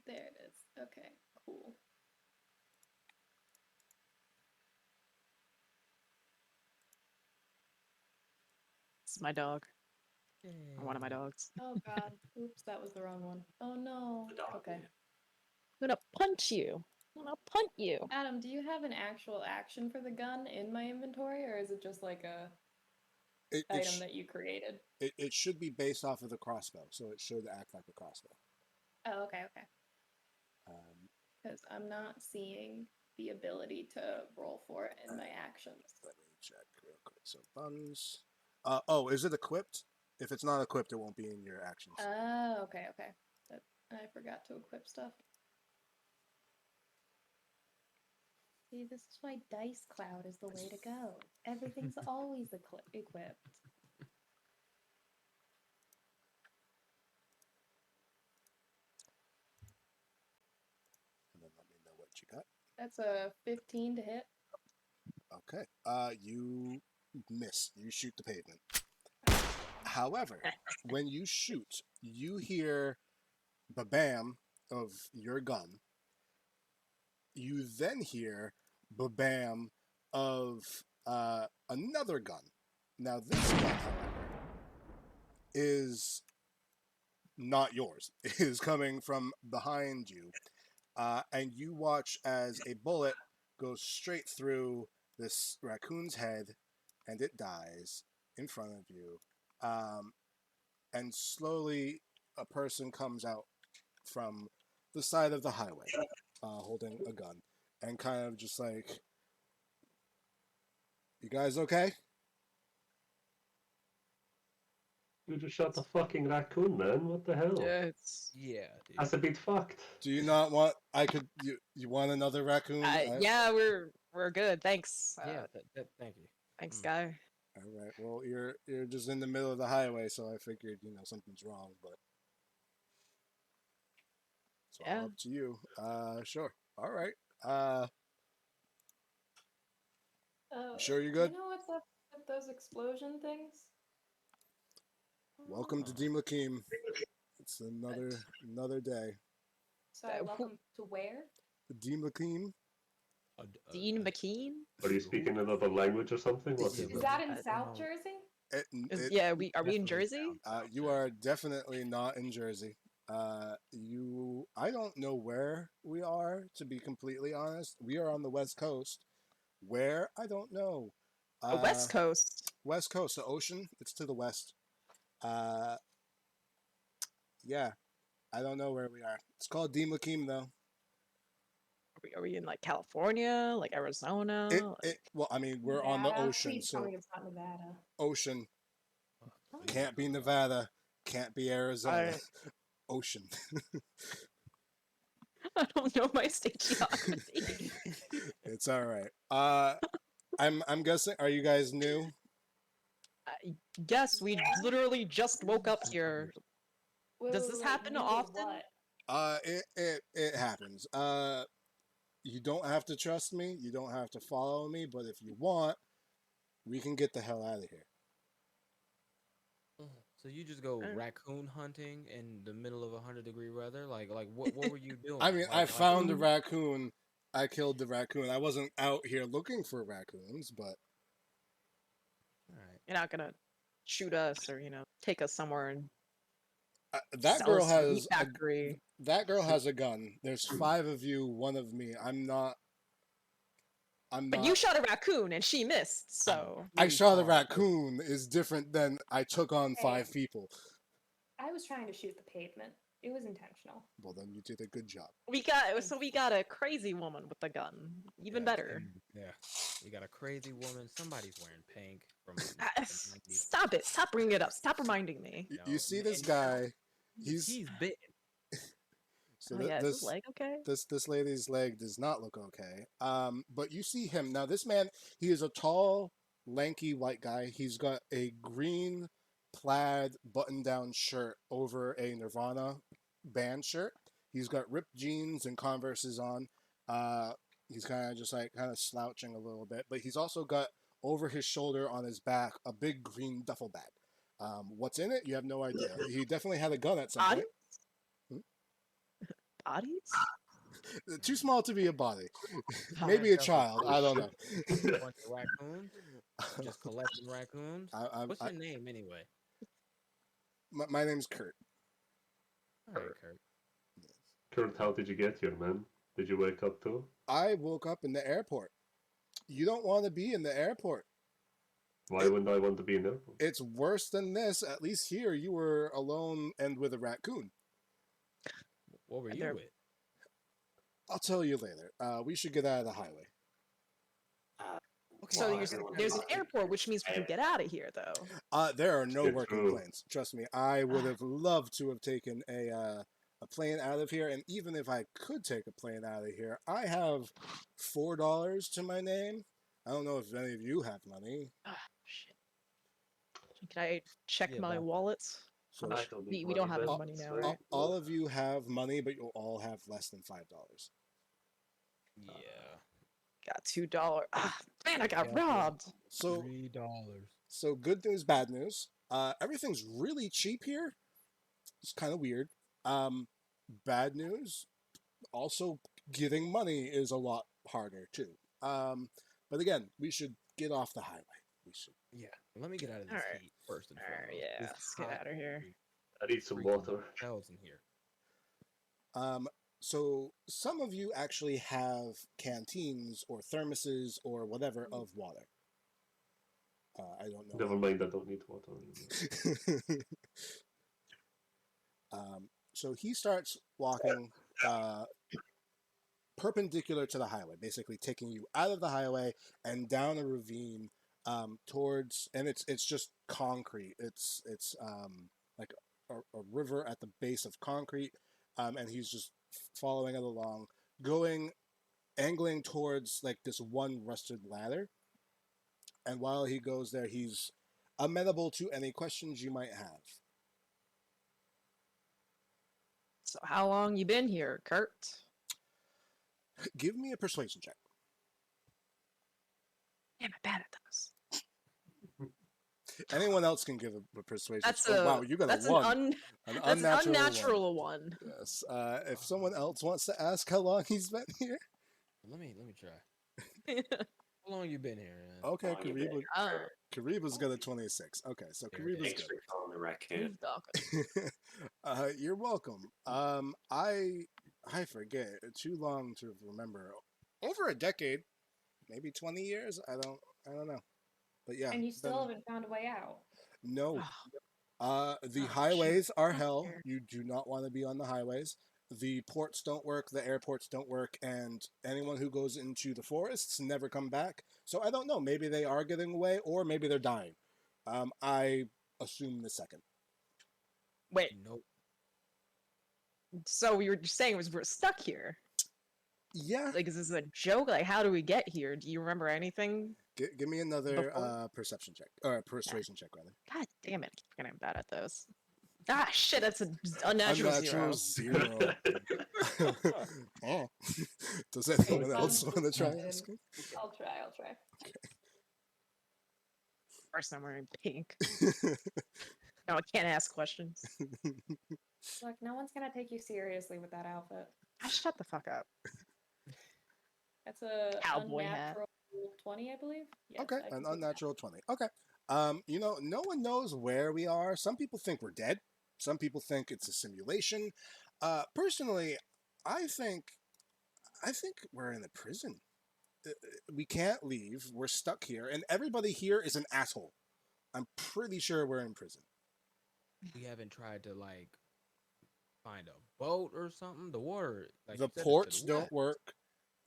C: There it is. Okay, cool.
D: It's my dog. Or one of my dogs.
C: Oh god. Oops, that was the wrong one. Oh no.
E: The dog.
C: Okay.
D: I'm gonna punch you. I'm gonna punt you.
C: Adam, do you have an actual action for the gun in my inventory, or is it just like a... item that you created.
A: It should be based off of the crossbow, so it should act like a crossbow.
C: Oh, okay, okay.
A: Um,
C: Because I'm not seeing the ability to roll for it in my actions.
A: Let me check real quick. So buns. Is it equipped? If it's not equipped, it won't be in your actions.
C: Oh, okay, okay. I forgot to equip stuff. See, this is why Dice Cloud is the way to go. Everything's always equipped.
A: And then let me know what you got.
C: That's a 15 to hit.
A: Okay. You miss. You shoot the pavement. However, when you shoot, you hear the bam of your gun. You then hear the bam of another gun. Now, this gun, however, is not yours. It is coming from behind you. And you watch as a bullet goes straight through this raccoon's head, and it dies in front of you. And slowly, a person comes out from the side of the highway, holding a gun, and kind of just like, "You guys okay?"
B: You just shot the fucking raccoon, man. What the hell?
D: Yeah, it's
F: Yeah, dude.
B: That's a bit fucked.
A: Do you not want? You want another raccoon?
D: yeah, we're good. Thanks.
F: Yeah, thank you.
D: Thanks, guy.
A: All right. Well, you're just in the middle of the highway, so I figured something's wrong, but it's all
D: Yeah.
A: up to you. Sure. All right. Sure you're good?
C: Do you know what's up with those explosion things?
A: Welcome to Mlakhim. It's another day.
C: Sorry, welcome to where?
A: Mlakhim.
D: Dean McKean?
B: Are you speaking another language or something? What's
F: Yeah,
B: it?
C: Is that in
D: I don't
C: South
D: know.
C: Jersey?
D: Are we in Jersey?
A: You are definitely not in Jersey. I don't know where we are, to be completely honest. We are on the West Coast. Where? I don't know.
D: The West Coast.
A: West Coast, the ocean. It's to the west. Yeah. I don't know where we are. It's called Mlakhim, though.
D: Are we in like California, like Arizona?
A: Well, I mean, we're on the
C: Nevada?
A: ocean,
C: Please tell
A: so
C: me it's not Nevada.
A: ocean.
C: Oh,
A: Can't be Nevada. Can't be Arizona. Ocean.
D: I don't know my state geography.
A: It's all right. I'm guessing. Are you guys new?
D: Yes, we literally just woke up here. Does this happen
C: new to
D: often?
C: what?
A: It happens. You don't have to trust me. You don't have to follow me. But if you want, we can get the hell out of here.
F: So you just go raccoon hunting in the middle of 100-degree weather? Like what were you doing?
A: I mean, I
F: Like,
A: found a raccoon. I killed the raccoon. I wasn't out here looking for raccoons, but
F: all right.
D: You're not gonna shoot us or take us somewhere and
A: that
D: sell
A: girl
D: us to a meat
A: has
D: factory.
A: that girl has a gun. There's 5 of you, 1 of me. I'm not.
D: But you shot a raccoon and she missed, so
A: I shot a raccoon is different than I took on
C: Hey.
A: 5 people.
C: I was trying to shoot the pavement. It was intentional.
A: Well, then you did a good job.
D: we got a crazy woman with a gun. Even
F: Yeah,
D: better.
F: Yeah. You got a crazy woman. Somebody's wearing pink from
D: Ah,
F: the 90s.
D: Stop it! Stop bringing it up! Stop reminding me.
A: You see this
F: and,
A: guy?
F: He's bitten.
A: So
D: Oh yeah, is
A: this
D: his leg okay?
A: this lady's leg does not look okay. But you see him now. This man, he is a tall, lanky white guy. He's got a green plaid button-down shirt over a Nirvana band shirt. He's got ripped jeans and Converses on. He's kind of just like slouching a little bit, but he's also got over his shoulder on his back a big green duffel bag. What's in it? You have no idea. He definitely had a gun at some point.
D: Bodies?
A: Too small to be a body.
D: Oh,
A: Maybe a child. I don't know.
F: A bunch of raccoons. Just collecting raccoons. What's your name anyway?
A: My name's Kurt.
F: All right, Kurt.
B: Kurt, how did you get here, man? Did you wake up too?
A: I woke up in the airport. You don't want to be in the airport.
B: Why wouldn't I want to be in there?
A: It's worse than this. At least here you were alone and with a raccoon.
F: What were
D: And
F: you
D: they're-
F: with?
A: I'll tell you later. We should get out of the highway.
F: Okay,
D: So
E: Well,
D: you're,
E: everyone
D: there's an
E: talking.
D: airport, which means we can get out of here, though.
A: There are no
B: It's
A: working
B: true.
A: planes. Trust me. I would have loved to have taken a plane out of here, and even if I could take a plane out of here, I have $4 to my name. I don't know if any of you have money.
D: Ah, shit. Can I check
F: Yeah,
D: my
F: about that.
D: wallets?
A: So
B: I don't need
D: We don't
B: money,
D: have
B: man.
D: money now,
B: Sorry.
D: right?
A: all of you have money, but you'll all have less than $5.
F: Yeah.
D: Got $2. Ah, man, I got
F: Yeah,
D: robbed.
A: So
F: $3.
A: so good news, bad news. Everything's really cheap here. It's kind of weird. Bad news. Also, getting money is a lot harder too. But again, we should get off the highway. We should.
F: Yeah. Let me get out of this
D: Alright.
F: heat first and
D: Alright,
F: foremost.
D: yeah,
F: It's
D: let's get
F: hot
D: outta here.
F: and
B: I need some
F: freaking
B: water.
F: hell's in here.
A: So some of you actually have canteens or thermoses or whatever of water. I don't know.
B: Never mind, I don't need water.
A: So he starts walking perpendicular to the highway, basically taking you out of the highway and down a ravine towards, and it's just concrete. It's like a river at the base of concrete, and he's just following it along, angling towards like this one rusted ladder. And while he goes there, he's amenable to any questions you might have.
D: So how long you been here, Kurt?
A: Give me a persuasion check.
D: Damn, I'm bad at those.
A: Anyone else can give a persuasion.
D: That's
A: oh,
D: a
A: wow, you got
D: that's
A: a one.
D: an that's an unnatural one.
A: Yes. If someone else wants to ask how long he's been here.
F: Let me try. How long you been here?
A: Okay,
E: How long you been?
A: Kariba's got a 26. Okay, so
F: There it
A: Kariba's
E: Thanks for calling the raccoon.
A: good. You're welcome. I forget. Too long to remember. Over a decade, maybe 20 years. I don't know. But yeah.
C: And you still
A: been-
C: haven't found a way out.
A: No. The
D: Oh,
A: highways
D: shit.
A: are
D: Oh,
A: hell.
D: dear.
A: You do not want to be on the highways. The ports don't work, the airports don't work, and anyone who goes into the forests never come back. So I don't know. Maybe they are getting away, or maybe they're dying. I assume the second.
D: Wait,
F: Nope.
D: so you were saying we're stuck here?
A: Yeah.
D: Like, is this a joke? Like, how do we get here? Do you remember anything?
A: Give me another
D: Before?
A: perception check, or persuasion check, rather.
D: God damn it, I keep forgetting I'm bad at those. Ah, shit, that's an unnatural zero.
A: zero. Oh. Does anyone else want to try
C: Question.
A: asking?
C: I'll try.
D: First I'm wearing pink. No, I can't ask questions.
C: Look, no one's gonna take you seriously with that outfit.
D: Ah, shut the fuck up.
C: That's a
D: Cowboy hat.
C: unnatural 20, I believe. Yes,
A: Okay,
C: I can
A: an
C: see that.
A: unnatural 20. Okay. No one knows where we are. Some people think we're dead. Some people think it's a simulation. Personally, I think we're in a prison. We can't leave. We're stuck here, and everybody here is an asshole. I'm pretty sure we're in prison.
F: We haven't tried to like find a boat or something. The water, like
A: The
F: you said, it's
A: ports
F: been
A: don't
F: wet.
A: work.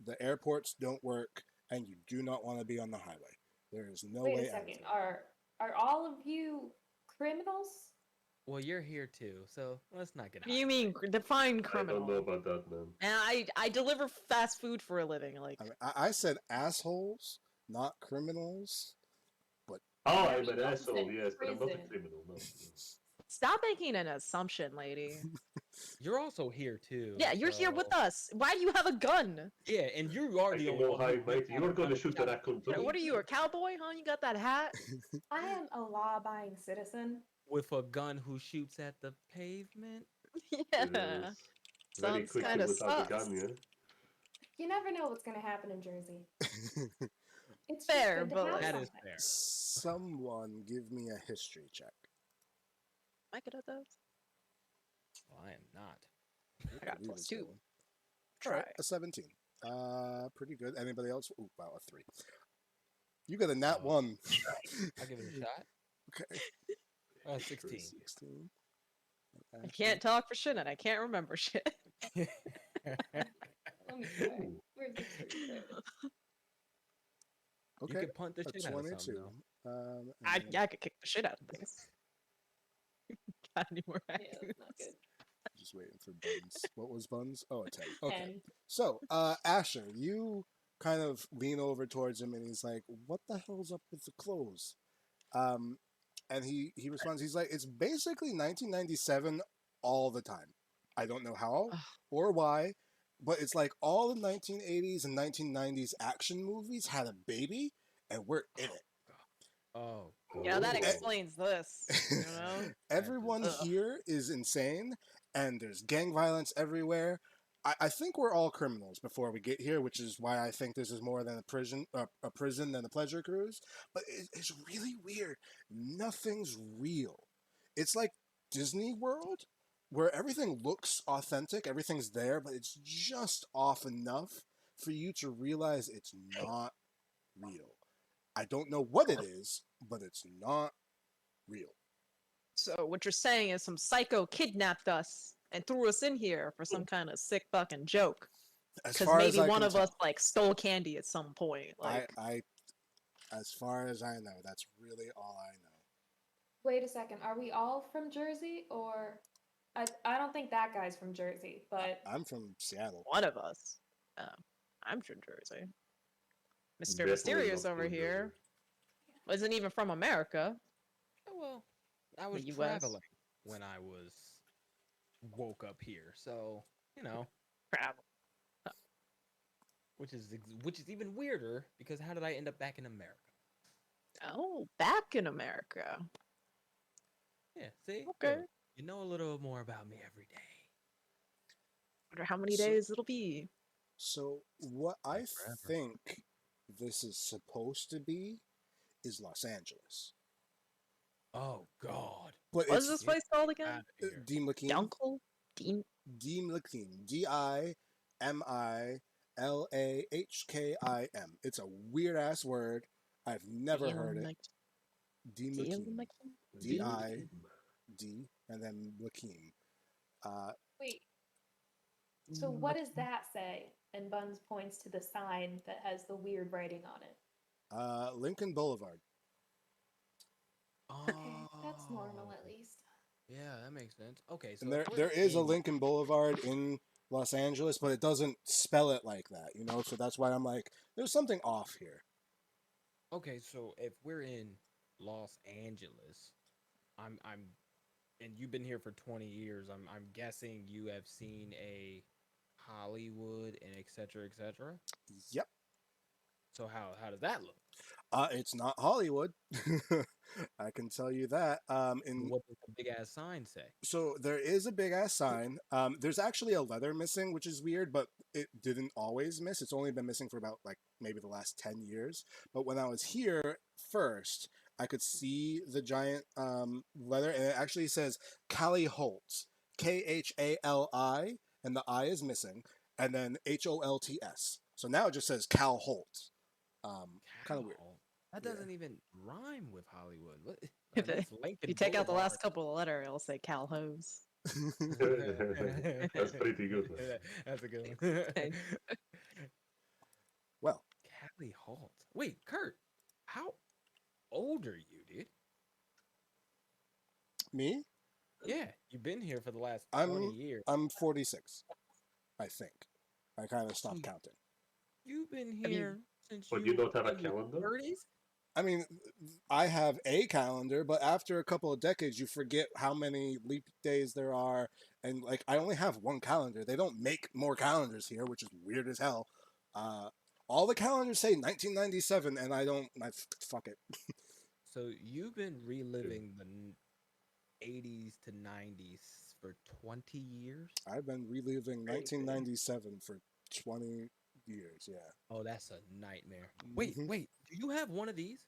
A: The airports don't work, and you do not want to be on the highway. There is no
C: Wait
A: way
C: a
A: out of
C: second.
A: here.
C: Are all of you criminals?
F: Well, you're here too, so let's not get.
D: What do you mean? Define
B: I don't know
D: criminal.
B: about that, man.
D: And I deliver fast food for a living. Like,
A: I mean, I said assholes, not criminals.
B: Oh, I'm an
C: Prison.
B: asshole, yes, but I'm not a
C: Prison.
B: criminal, no.
D: stop making an assumption, lady.
F: You're also here too.
D: Yeah, you're here with
F: so-
D: us. Why do you have a gun?
F: Yeah, and you are
B: I
F: the
B: can
F: only
B: go
F: one.
B: high,
F: who
B: mate. You're going to shoot the raccoon too.
D: What are you, a cowboy, huh? You got that hat?
C: I am a law-abiding citizen.
F: with a gun who shoots at the pavement.
B: It
D: Yeah.
B: is. Very
D: Sounds
B: quick
D: kind of
B: without
D: sus.
B: a gun, yeah?
C: You never know what's gonna happen in Jersey. It's
D: Fair,
C: just good to
D: but
C: have
D: like-
F: That is
C: something.
F: fair.
A: Someone give me a history check.
D: Am I good at those?
F: Well, I am not.
D: I got
A: Kariba's
D: plus 2.
A: going. All
D: Try.
A: right, a 17. Pretty good. Anybody else? Ooh, wow, a 3. You got a nat
F: Oh.
A: 1.
F: I'll give it a shot.
A: Okay.
F: 16.
A: 16.
D: I can't talk for shit and I can't remember shit.
C: Let me try. Where's the tree card?
F: You
A: Okay.
F: could punt the
A: A
F: shit out of
A: 22.
F: something, though.
D: I
A: And then
D: I could kick the shit out of things. Got any more
C: Yeah,
D: actions?
C: that's not good.
A: just waiting for Buns. What was Buns? Oh, a 10. Okay.
C: 10.
A: So, Asher, you kind of lean over towards him and he's like, "What the hell's up with the clothes?" And he responds, he's like, "It's basically 1997 all the time. I don't know how
D: Ugh.
A: or why, but it's like all the 1980s and 1990s action movies had a baby and we're in it."
F: Oh,
D: Yeah, that
B: Oh.
D: explains this. You know?
A: Everyone
D: Ugh.
A: here is insane, and there's gang violence everywhere. I think we're all criminals before we get here, which is why I think this is more than a prison than a pleasure cruise. But it's really weird. Nothing's real. It's like Disney World, where everything looks authentic, everything's there, but it's just off enough for you to realize it's not real. I don't know what it is, but it's not real.
D: So what you're saying is some psycho kidnapped us and threw us in here for some kind of sick fucking joke.
A: As
D: Because
A: far as
D: maybe
A: I
D: one
A: can
D: of us
A: tell.
D: like stole candy at some point. Like
A: As far as I know, that's really all I know.
C: Wait a second. Are we all from Jersey or I don't think that guy's from Jersey, but
A: I'm from Seattle.
D: one of us. I'm from Jersey. Mr.
B: Definitely
D: Mysterious
B: not
D: over
B: from Jersey.
D: here wasn't even from America.
F: Oh, well, I was
D: US.
F: traveling when I was woke up here, so
D: Travel.
F: which is even weirder because how did I end up back in America?
D: Oh, back in America.
F: Yeah, see,
D: Okay.
F: Look, you know a little more about me every day.
D: Wonder how many
A: So-
D: days it'll be.
A: So what I
F: Forever.
A: think this is supposed to be is Los Angeles.
F: Oh God,
A: But
D: What's
A: it's
D: this place called again?
F: out of here.
A: Dean Mlakhim.
D: Dunkel? Dean?
A: Dean Mlakhim. Dimilahkim. It's a weird ass word. I've never heard it. Dean Mlakhim. D and then Mlakhim.
C: wait. So what does that say? And Buns points to the sign that has the weird writing on it.
A: Lincoln Boulevard.
C: Okay, that's normal at least.
F: Yeah, that makes sense. Okay, so
A: And
F: if we're
A: there is a
F: in-
A: Lincoln Boulevard in Los Angeles, but it doesn't spell it like that, So that's why I'm like, there's something off here.
F: Okay, so if we're in Los Angeles, and you've been here for 20 years. I'm guessing you have seen a Hollywood and et cetera, et cetera.
A: Yep.
F: So how does that look?
A: It's not Hollywood. I can tell you that.
F: What does the big ass sign say?
A: So there is a big ass sign. There's actually a letter missing, which is weird, but it didn't always miss. It's only been missing for about like maybe the last 10 years. But when I was here first, I could see the giant letter, and it actually says Callie Holtz, Khali, and the I is missing, and then Holts. So now it just says Cal Holtz. Kind of weird.
F: Cow. That doesn't even rhyme with Hollywood. What?
D: If
F: That's
D: If
F: Lincoln
D: you take out the last
F: Boulevard.
D: couple of letters, it'll say Cal Hose.
B: That's pretty good.
F: That's a good one.
D: Thanks.
A: Well,
F: Callie Holt. Wait, Kurt, how old are you, dude?
A: me,
F: Yeah, you've been here for the last
A: I'm-
F: 20 years.
A: I'm 46, I think. I kind of stopped
F: Hmm.
A: counting.
F: You've been
D: Have you-
F: here since
B: But you don't have a
F: in your
B: calendar?
F: 30s?
A: I mean, I have a calendar, but after a couple of decades, you forget how many leap days there are. And, like, I only have one calendar. They don't make more calendars here, which is weird as hell. All the calendars say 1997, and fuck it.
F: So you've been reliving the 80s to 90s for 20 years?
A: I've been reliving
D: Crazy.
A: 1997 for 20 years, yeah.
F: Oh, that's a nightmare. Wait,
A: Mhm.
F: wait. Do you have one of these?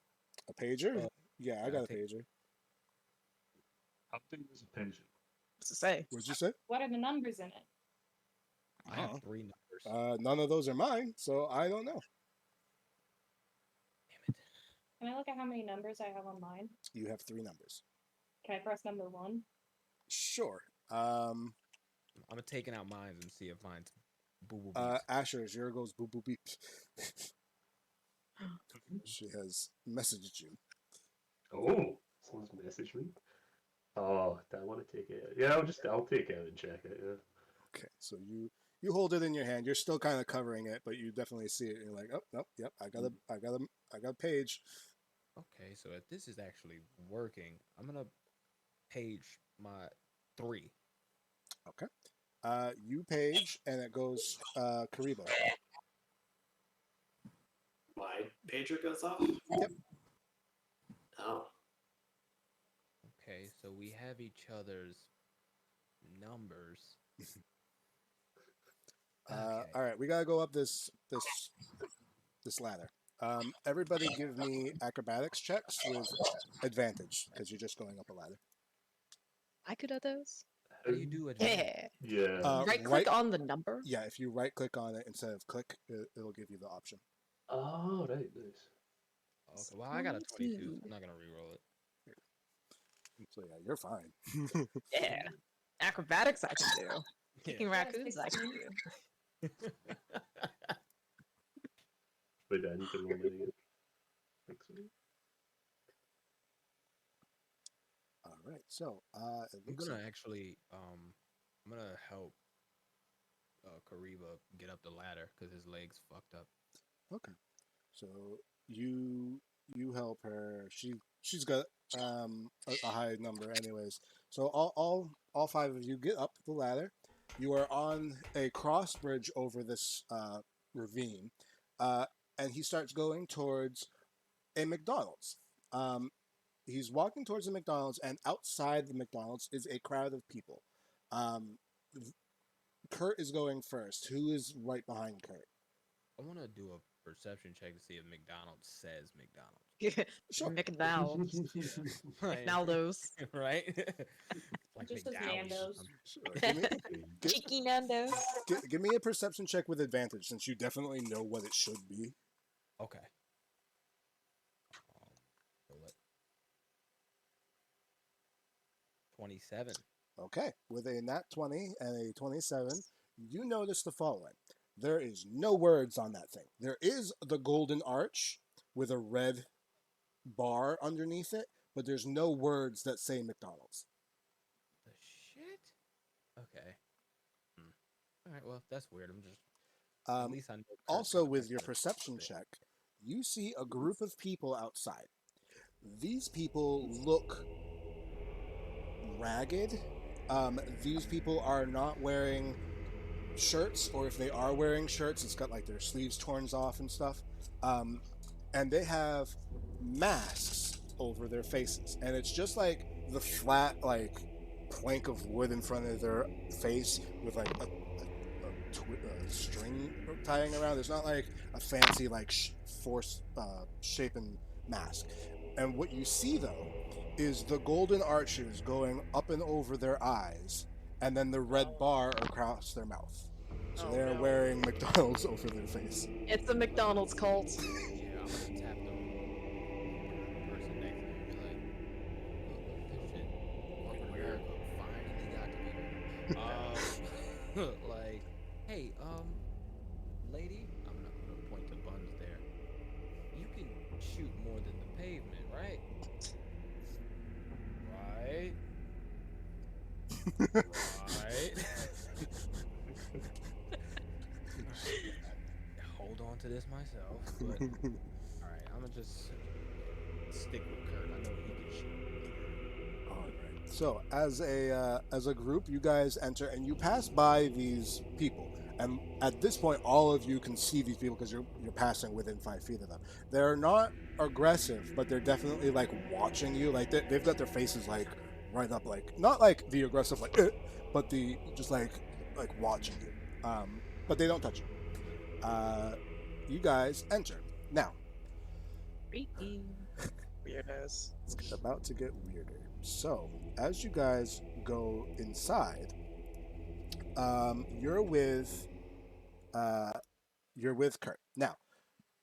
A: A pager?
F: Uh,
A: Yeah, I
F: yeah,
A: got a
F: take-
A: pager.
B: How big is a page?
D: What's it say?
A: What'd you say?
C: What are the numbers in it?
F: I have
A: Uh-huh.
F: 3 numbers.
A: None of those are mine, so I don't know.
F: Damn it.
C: Can I look at how many numbers I have on mine?
A: You have 3 numbers.
C: Can I press number 1?
A: Sure.
F: I'm taking out mines and see if mine's boo boo beeps.
A: Asher's, your goes boo boo beep. She has messaged you.
B: Oh, someone's messaged me. Oh, do I want to take it? Yeah, I'll take it and check it. Yeah.
A: Okay, so you hold it in your hand. You're still kind of covering it, but you definitely see it. And you're like, oh, nope, yep, I got a page.
F: Okay, so if this is actually working, I'm gonna page my 3.
A: Okay. You page, and it goes Kuriba.
E: My pager goes off?
A: Yep.
E: Oh.
F: Okay, so we have each other's numbers. Okay.
A: All right, we gotta go up this ladder. Everybody, give me acrobatics checks with advantage because you're just going up a ladder.
D: I could have those.
F: How do you do advantage?
D: Yeah.
B: Yeah.
D: Right click on the number.
A: Yeah, if you right click on it instead of click, it'll give you the option.
B: Oh, right, nice.
F: Okay, well, I got a 22, so I'm not gonna reroll it.
A: So yeah, you're fine.
D: Yeah. Acrobatics I can do.
F: Yeah.
D: Kicking raccoons I can do.
B: Wait, I need to roll it again. Excellent.
A: All right, so it
F: I'm
A: looks
F: gonna
A: like
F: actually, I'm gonna help Kuriba get up the ladder because his leg's fucked up.
A: okay. So you help her. She's got a high number anyways. So all 5 of you get up the ladder. You are on a cross bridge over this ravine, and he starts going towards a McDonald's. He's walking towards the McDonald's, and outside the McDonald's is a crowd of people. Kurt is going first. Who is right behind Kurt?
F: I want to do a perception check to see if McDonald's says McDonald's.
A: Sure.
D: McDonald's.
F: Right.
D: McDonald's.
F: Right? Like
C: Just as
F: McDonald's.
C: Nando's.
A: Sure.
D: Cheeky Nando's.
A: Give me a perception check with advantage, since you definitely know what it should be.
F: Okay. Roll it. 27.
A: Okay, with a nat 20 and a 27, you notice the following. There is no words on that thing. There is the golden arch with a red bar underneath it, but there's no words that say McDonald's.
F: The shit? Okay. All right, well, that's weird. I'm just. At least I know. Kurt's
A: Also,
F: gonna
A: with
F: pick
A: your
F: that
A: perception
F: bit.
A: check, you see a group of people outside. These people look ragged. These people are not wearing shirts, or if they are wearing shirts, it's got like their sleeves torn off and stuff. And they have masks over their faces, and it's just like the flat like plank of wood in front of their face with like a string tying around. There's not like a fancy like force shapen mask. And what you see though is the golden arches going up and over their eyes, and then the red bar across their mouth. So
D: Oh,
A: they're
D: no.
A: wearing McDonald's over their face.
D: It's the McDonald's cult.
F: Yeah, I'm gonna tap the person next to me and be like, look, this shit. Corporate America finally got to me. Like, hey, lady, I'm gonna point to Buns there. You can shoot more than the pavement, right? Right. Hold on to this myself, but all right, I'm gonna just stick with Kurt. I know he can shoot.
A: All right. So as a group, you guys enter and you pass by these people. And at this point, all of you can see these people because you're passing within 5 feet of them. They're not aggressive, but they're definitely like watching you. Like they've got their faces like right up, like not like the aggressive like, but the just like watching you. But they don't touch you. You guys enter now.
D: Freaky. Weirdos.
A: It's about to get weirder. So, as you guys go inside, you're with Kurt. Now,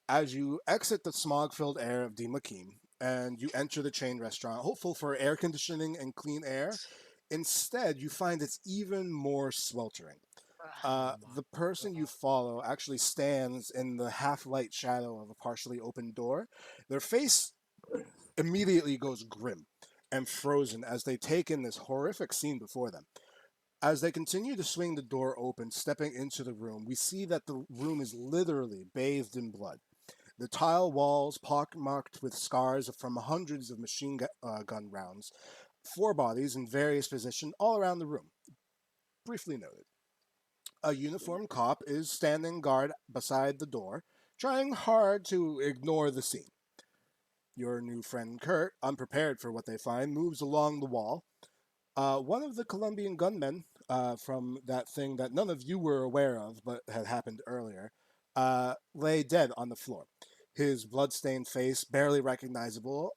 A: As you exit the smog-filled air of Mlakhim and you enter the chain restaurant, hopeful for air conditioning and clean air, instead you find it's even more sweltering. The person you follow actually stands in the half-light shadow of a partially open door. Their face immediately goes grim and frozen as they take in this horrific scene before them. As they continue to swing the door open, stepping into the room, we see that the room is literally bathed in blood. The tile walls pockmarked with scars from hundreds of machine gun rounds, four bodies in various positions all around the room. Briefly noted. A uniformed cop is standing guard beside the door, trying hard to ignore the scene. Your new friend Kurt, unprepared for what they find, moves along the wall. One of the Colombian gunmen from that thing that none of you were aware of but had happened earlier lay dead on the floor. His bloodstained face, barely recognizable,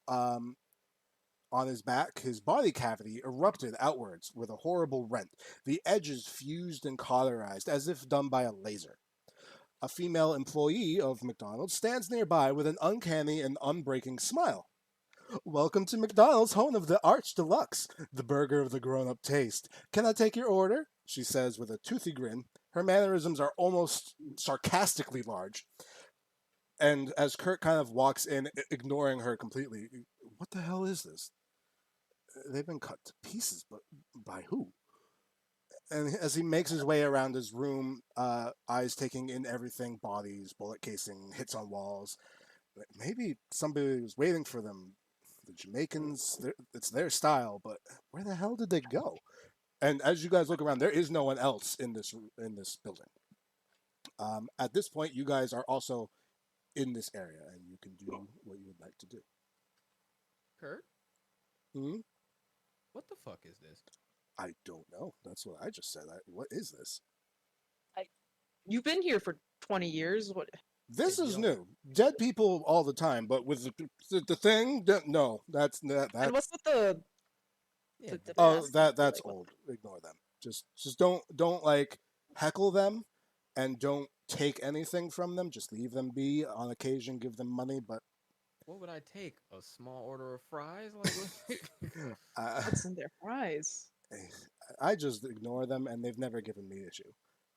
A: on his back, his body cavity erupted outwards with a horrible rent, the edges fused and cauterized as if done by a laser. A female employee of McDonald's stands nearby with an uncanny and unbreaking smile. Welcome to McDonald's, home of the Arch Deluxe, the burger of the grown-up taste. Can I take your order? She says with a toothy grin. Her mannerisms are almost sarcastically large. And as Kurt kind of walks in, ignoring her completely, what the hell is this? They've been cut to pieces, but by who? And as he makes his way around his room, eyes taking in everything, bodies, bullet casing, hits on walls. Maybe somebody was waiting for them. The Jamaicans, it's their style, but where the hell did they go? And as you guys look around, there is no one else in this building. At this point, you guys are also in this area, and you can do what you would like to do.
F: Kurt,
A: Hmm?
F: what the fuck is this?
A: I don't know. That's what I just said. What is this?
D: You've been here for 20 years. What?
A: This
F: Hey,
A: is
F: yo.
A: new. Dead people all the time, but with the thing, no, that's that.
D: And what's with the
F: Yeah,
D: the
A: Oh,
D: mask?
A: that's
D: Like, what
A: old. Ignore them. Just don't like heckle them, and don't take anything from them. Just leave them be. On occasion, give them money, but
F: what would I take? A small order of fries? Like, what?
D: What's in their fries?
A: I just ignore them, and they've never given me issue.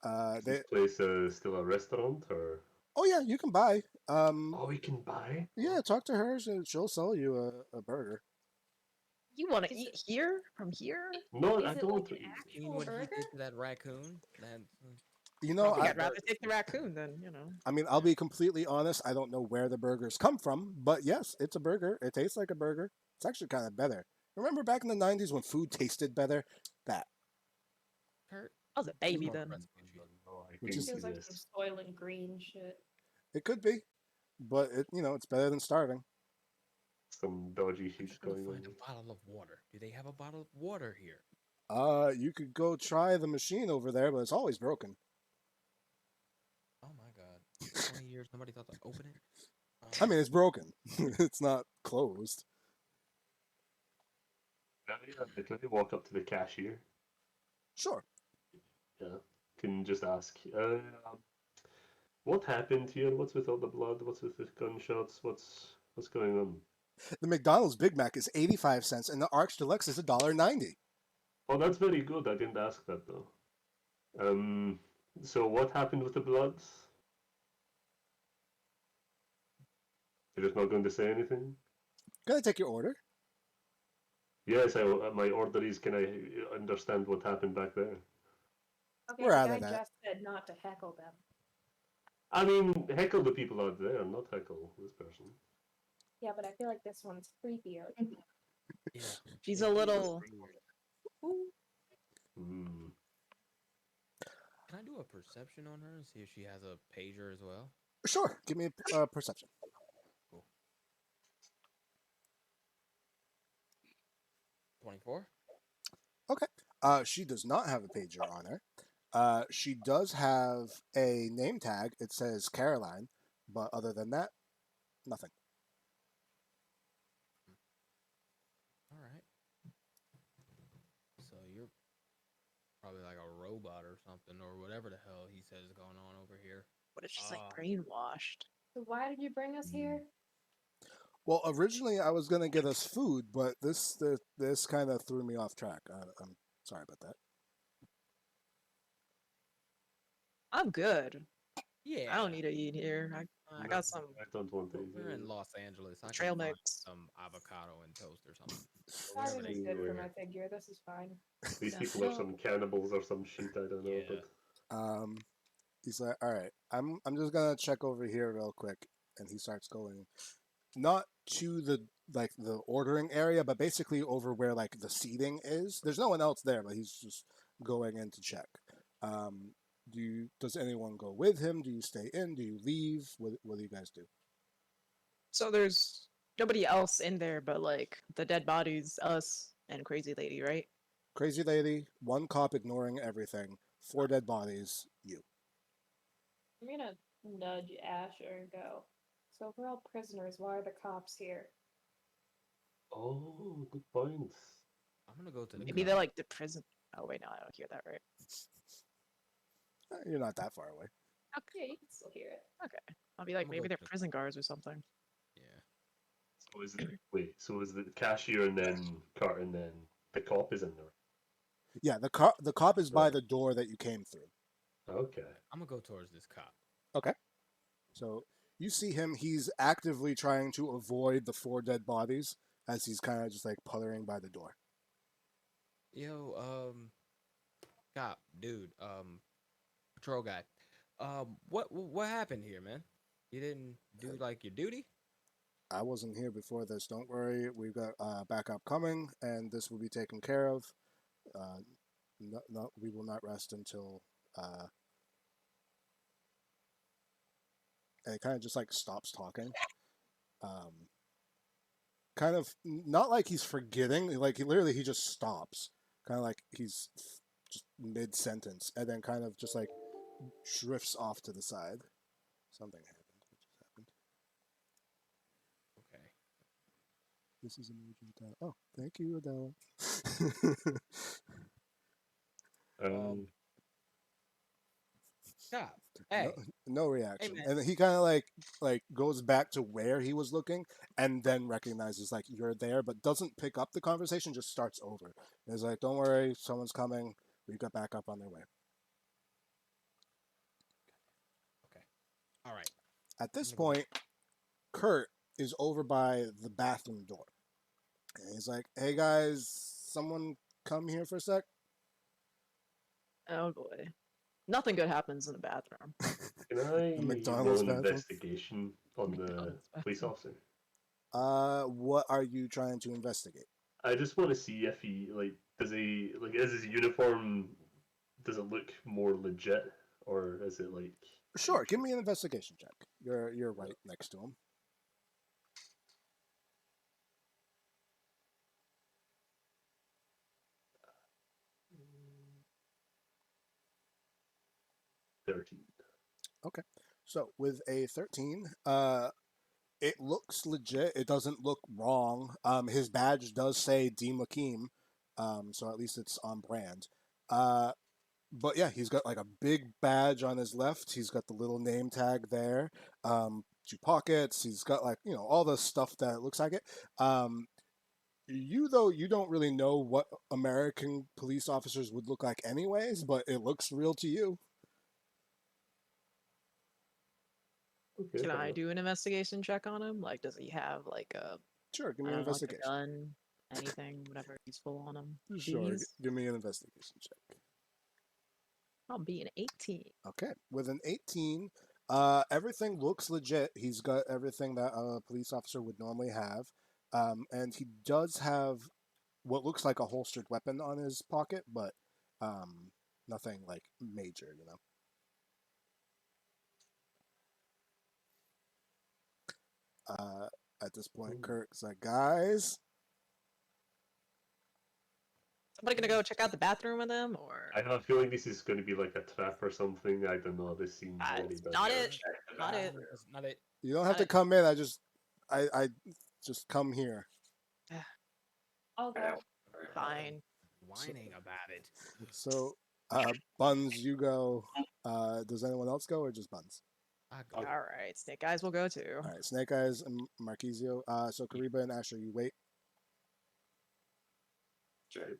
B: Is
A: They
B: this place still a restaurant or?
A: Oh yeah, you can buy.
B: Oh, we can buy.
A: Yeah, talk to her. She'll sell you a burger.
D: You want to
C: Is
D: eat here from here?
B: No,
C: Is
B: I
C: it
B: don't.
C: like an
F: Seen
C: actual
F: what
C: burger?
F: he did to that raccoon? That,
A: You know,
D: I think
F: probably
A: I
D: I'd rather
F: burgers.
D: take the raccoon than you know.
A: I mean, I'll be completely honest. I don't know where the burgers come from, but yes, it's a burger. It tastes like a burger. It's actually kind of better. Remember back in the '90s when food tasted better? That,
F: Kurt,
D: I was a
F: what's
D: baby
F: more
D: then.
F: Presbyterian?
B: No, I
A: Which
B: can
A: is-
B: see
C: Feels like
B: this.
C: some Soylent Green shit.
A: it could be, but it's better than starving.
B: Some dodgy
F: I'm
B: shit
F: just gonna
B: going
F: find
B: on.
F: a bottle of water. Do they have a bottle of water here?
A: You could go try the machine over there, but it's always broken.
F: Oh my god. 20 years, nobody thought to open it?
A: I mean, it's broken. It's not closed.
B: Can I walk up to the cashier?
A: Sure.
B: Yeah. Can just ask. What happened here? What's with all the blood? What's with the gunshots? What's going on?
A: The McDonald's Big Mac is 85 cents, and the Arch Deluxe is $1.90.
B: Oh, that's very good. I didn't ask that though. So what happened with the blood? You're just not going to say anything?
A: Can I take your order?
B: Yes, my order is. Can I understand what happened back there?
C: Okay,
A: We're
C: the
A: out
C: guy
A: of that.
C: just said not to heckle them.
B: I mean, heckle the people out there, not heckle this person.
C: Yeah, but I feel like this one's creepier.
F: Yeah.
D: She's a little.
B: Hmm.
F: Can I do a perception on her and see if she has a pager as well?
A: Sure. Give me a perception.
F: Cool. 24?
A: Okay. She does not have a pager on her. She does have a name tag. It says Caroline, but other than that, nothing.
F: Alright. So you're probably like a robot or something, or whatever the hell he says is going on over here.
D: What if she's
F: Ah.
D: like brainwashed?
C: So why did you bring us here?
A: Well, originally I was gonna get us food, but this kind of threw me off track. I'm sorry about that.
D: I'm good.
F: Yeah.
D: I don't need to eat here. I got some
B: I don't want to
F: We're in
B: either.
F: Los Angeles. I
D: trail
F: can find
D: mix.
F: some avocado and toast or something. Or whatever
C: Sardine
F: they
C: is
F: eat
C: good for
F: over
C: my
F: here.
C: figure. This is fine.
B: These
D: Yeah.
B: people are
D: Well,
B: some cannibals or some shit, I don't know,
F: Yeah.
B: but
A: Um, he's like, all right, I'm just gonna check over here real quick, and he starts going not to the like the ordering area, but basically over where like the seating is. There's no one else there, but he's just going in to check. Um, does anyone go with him? Do you stay in? Do you leave? What do you guys do?
D: so there's nobody else in there but like the dead bodies, us, and Crazy Lady, right?
A: Crazy lady, one cop ignoring everything, four dead bodies, you.
C: I'm gonna nudge Asher and go. So if we're all prisoners, why are the cops here?
B: oh, good point.
F: I'm gonna go to the
D: Maybe
F: cop.
D: they're like the prison. Oh wait, no, I don't hear that right.
A: You're not that far away.
C: Yeah, you can still hear it.
D: Okay, I'll be like,
F: I'm gonna
D: maybe
F: go
D: they're
F: to the
D: prison guards or something.
F: Yeah.
B: So is it wait? So is the cashier and then cart and then the cop is in there?
A: Yeah, the cop is by
B: Right.
A: the door that you came through.
B: Okay.
F: I'm gonna go towards this cop.
A: Okay. So you see him. He's actively trying to avoid the four dead bodies as he's kind of just like puttering by the door.
F: Yo, cop, dude, patrol guy. What happened here, man? You didn't do like your duty?
A: I wasn't here before this. Don't worry. We've got backup coming, and this will be taken care of. Uh, no, we will not rest until. And it kind of just like stops talking. Um, kind of not like he's forgetting. Like he just stops. Kind of like he's just mid sentence, and then kind of just like drifts off to the side. Something happened. What just happened?
F: Okay.
A: This is an urgent. Oh, thank you, Adela.
B: Um.
F: Cop,
A: no,
F: hey,
A: no reaction,
D: man.
A: and he kind of like goes back to where he was looking, and then recognizes like you're there, but doesn't pick up the conversation. Just starts over. And he's like, "Don't worry, someone's coming. We've got backup on their way."
F: okay, all right.
A: At
F: I'm
A: this
F: gonna go.
A: point, Kurt is over by the bathroom door, and he's like, "Hey guys, someone come here for a sec."
D: Oh boy, nothing good happens in the bathroom.
B: Can
A: The
B: I roll
A: McDonald's
B: an
A: bathroom.
B: investigation on the
D: McDonald's
B: police
D: bathroom.
B: officer?
A: What are you trying to investigate?
B: I just want to see if he like does he like is his uniform does it look more legit or is it like
A: Sure, give me an investigation check. You're right next to him.
B: 13?
A: Okay. So with a 13, it looks legit. It doesn't look wrong. His badge does say D Mlakhim, so at least it's on brand. Uh, but yeah, he's got like a big badge on his left. He's got the little name tag there. Two pockets. He's got like all the stuff that looks like it. You don't really know what American police officers would look like anyways, but it looks real to you.
B: Okay,
D: Can
B: fair
D: I
B: enough.
D: do an investigation check on him? Like, does he have like a,
A: Sure, give
D: I
A: me an
D: don't know, like a
A: investigation.
D: gun, anything, whatever useful on him?
A: Sure,
D: Please.
A: give me an investigation check.
D: I'll be an 18.
A: Okay, with an 18, everything looks legit. He's got everything that a police officer would normally have, and he does have what looks like a holstered weapon on his pocket, but nothing like major. At this point, Kirk's like, guys,
D: Somebody gonna go check out the bathroom with him, or
B: I have a feeling this is going to be like a trap or something. I don't know. This seems very bad.
D: not it,
E: Check the
D: not it.
E: bathroom.
F: That's not it.
A: you don't have to
D: I-
A: come in. I just come here.
C: I'll go.
D: Fine.
F: Whining about it.
A: So, Buns, you go. Does anyone else go or just Buns?
F: I
B: Oh.
F: go.
D: All right, Snake Eyes will go too.
A: All right, Snake Eyes and Marquisio. So Kuriba and Asher, you wait.
E: Sure.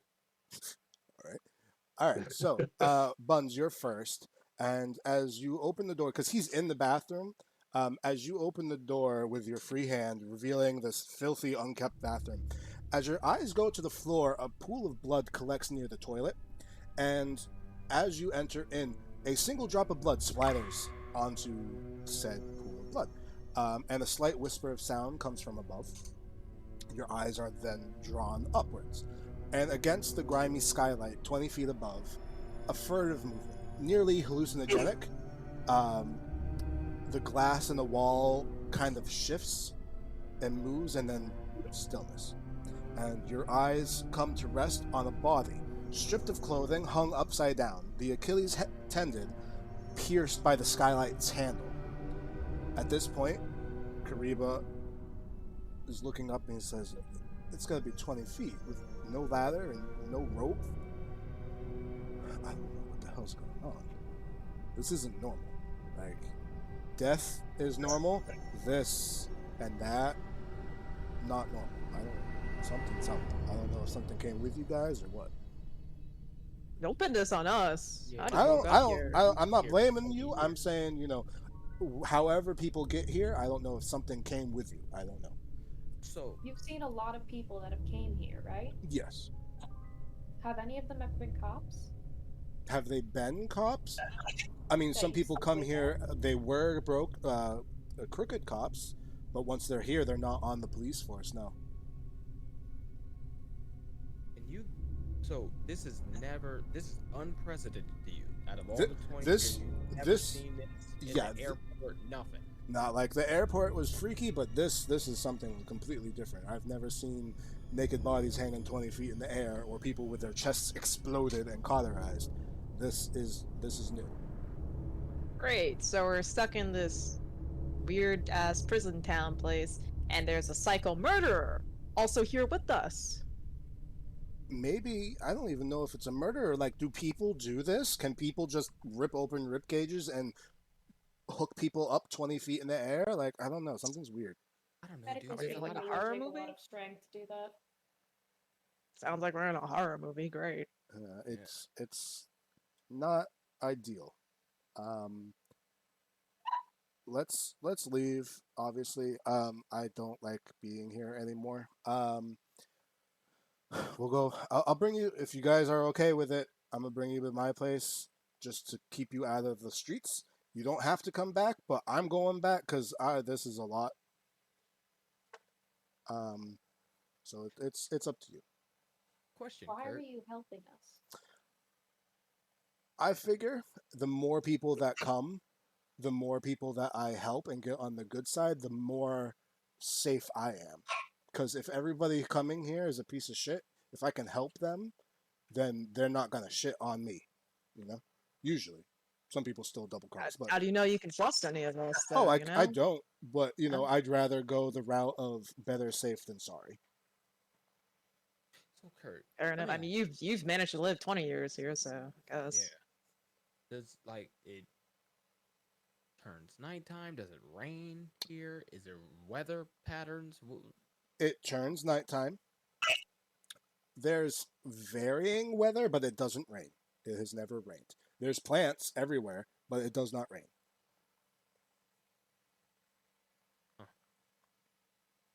A: All right. All right. So Buns, you're first, and as you open the door, because he's in the bathroom, as you open the door with your free hand, revealing this filthy, unkept bathroom, as your eyes go to the floor, a pool of blood collects near the toilet, and as you enter in, a single drop of blood splatters onto said pool of blood, and a slight whisper of sound comes from above. Your eyes are then drawn upwards, and against the grimy skylight 20 feet above, a furtive movement, nearly hallucinogenic. Um, the glass in the wall kind of shifts and moves, and then stillness. And your eyes come to rest on a body, stripped of clothing, hung upside down, the Achilles tendon pierced by the skylight's handle. At this point, Kuriba is looking up and he says, "It's going to be 20 feet with no ladder and no rope. I don't know what the hell's going on. This isn't normal. Like, death is normal. This and that, not normal. I don't know. Something's up. I don't know if something came with you guys or what.
D: Don't pin this on us.
F: Yeah,
D: How did
A: I
D: you
A: don't.
D: get
A: I don't.
D: here?
A: I'm not
F: Here
A: blaming
F: 20
A: you. I'm
F: years.
A: saying, however people get here, I don't know if something came with you. I don't know.
F: So
C: You've seen a lot of people that have came here, right?
A: Yes.
C: Have any of them ever been cops?
A: Have they been cops? I mean, some
C: Thanks,
A: people
C: I'll
A: come
C: take
A: here. They were crooked cops, but once they're here, they're not on the police force. No.
F: and you, so this is unprecedented to you. Out of all
A: Thi-
F: the 20
A: this-
F: years, you've never
A: this-
F: seen this in
A: yeah,
F: the airport. Nothing.
A: Not like the airport was freaky, but this is something completely different. I've never seen naked bodies hanging 20 feet in the air or people with their chests exploded and cauterized. This is new.
D: Great. So we're stuck in this weird ass prison town place, and there's a psycho murderer also here with us.
A: Maybe I don't even know if it's a murder. Like, do people do this? Can people just rip open rib cages and hook people up 20 feet in the air? Like, I don't know. Something's weird.
F: I don't know,
C: Medically
F: dude.
D: Is it
C: speaking,
D: like a
C: it
D: horror
C: would take a
D: movie?
C: lot of strength to do that.
D: Sounds like we're in a horror movie. Great.
A: It's not ideal. Um, let's leave. Obviously, I don't like being here anymore. We'll go. I'll bring you if you guys are okay with it. I'm gonna bring you to my place just to keep you out of the streets. You don't have to come back, but I'm going back because this is a lot. Um, so it's up to you.
F: Question,
C: Why are
F: Kurt.
C: you helping us?
A: I figure the more people that come, the more people that I help and get on the good side, the more safe I am. Because if everybody coming here is a piece of shit, if I can help them, then they're not gonna shit on me. You know, usually, some people still double cross, but
D: How do you know you can trust any of us?
A: oh,
D: Though, you know?
A: I don't. But
D: Oh.
A: I'd rather go the route of better safe than sorry.
F: So, Kurt.
D: Fair enough. I mean, you've managed to live 20 years here, so I guess.
F: Yeah. Does like it turns nighttime? Does it rain here? Is there weather patterns?
A: It turns nighttime. There's varying weather, but it doesn't rain. It has never rained. There's plants everywhere, but it does not rain.
F: Okay.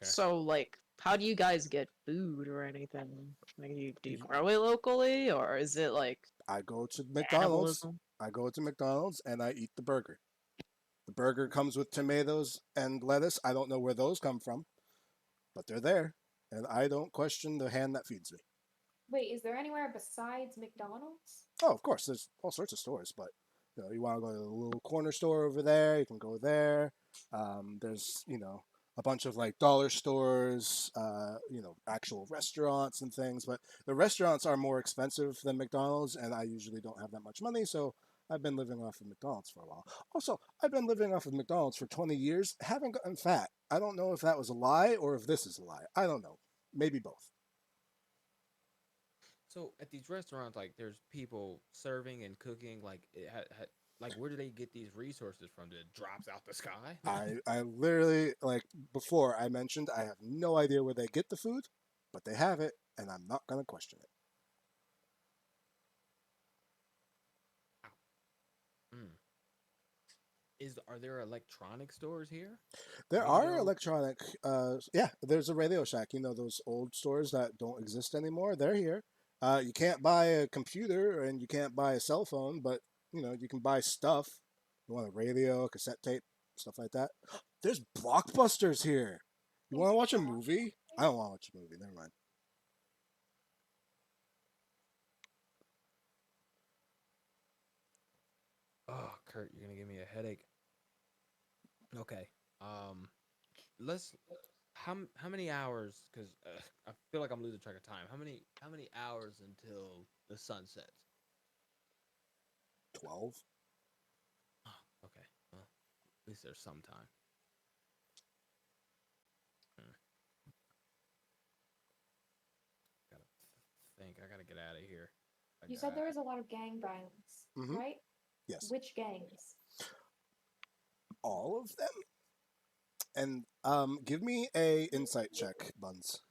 D: So, like, how do you guys get food or anything? Like, do you grow it locally, or is it like
A: I go to McDonald's.
D: cannibalism?
A: I go to McDonald's and I eat the burger. The burger comes with tomatoes and lettuce. I don't know where those come from, but they're there, and I don't question the hand that feeds me.
C: Wait, is there anywhere besides McDonald's?
A: Oh, of course, there's all sorts of stores, but you want to go to the little corner store over there, you can go there. There's a bunch of like dollar stores, actual restaurants and things, but the restaurants are more expensive than McDonald's, and I usually don't have that much money, so I've been living off of McDonald's for a while. Also, I've been living off of McDonald's for 20 years, haven't gotten fat. I don't know if that was a lie or if this is a lie. I don't know. Maybe both.
F: So at these restaurants, like, there's people serving and cooking. Like, like where do they get these resources from? That drops out the sky?
A: I literally, like before I mentioned, I have no idea where they get the food, but they have it, and I'm not gonna question it.
F: Mm. Are there electronic stores here?
A: There
F: We can
A: are
F: go.
A: electronic, yeah. There's a Radio Shack. You know those old stores that don't exist anymore. They're here. You can't buy a computer and you can't buy a cell phone, but you know you can buy stuff. You want a radio, a cassette tape, stuff like that. There's blockbusters here. You want to watch a movie? I don't want to watch a movie. Never mind.
F: Oh, Kurt, you're gonna give me a headache. Okay. Let's. How many hours? Because I feel like I'm losing track of time. How many hours until the sun sets?
A: 12.
F: Okay. Well, at least there's some time. Gotta think. I gotta get out of here.
C: You said there was a lot of gang violence,
A: Mhm.
C: right?
A: Yes.
C: Which gangs?
A: All of them. And give me a insight check, Buns.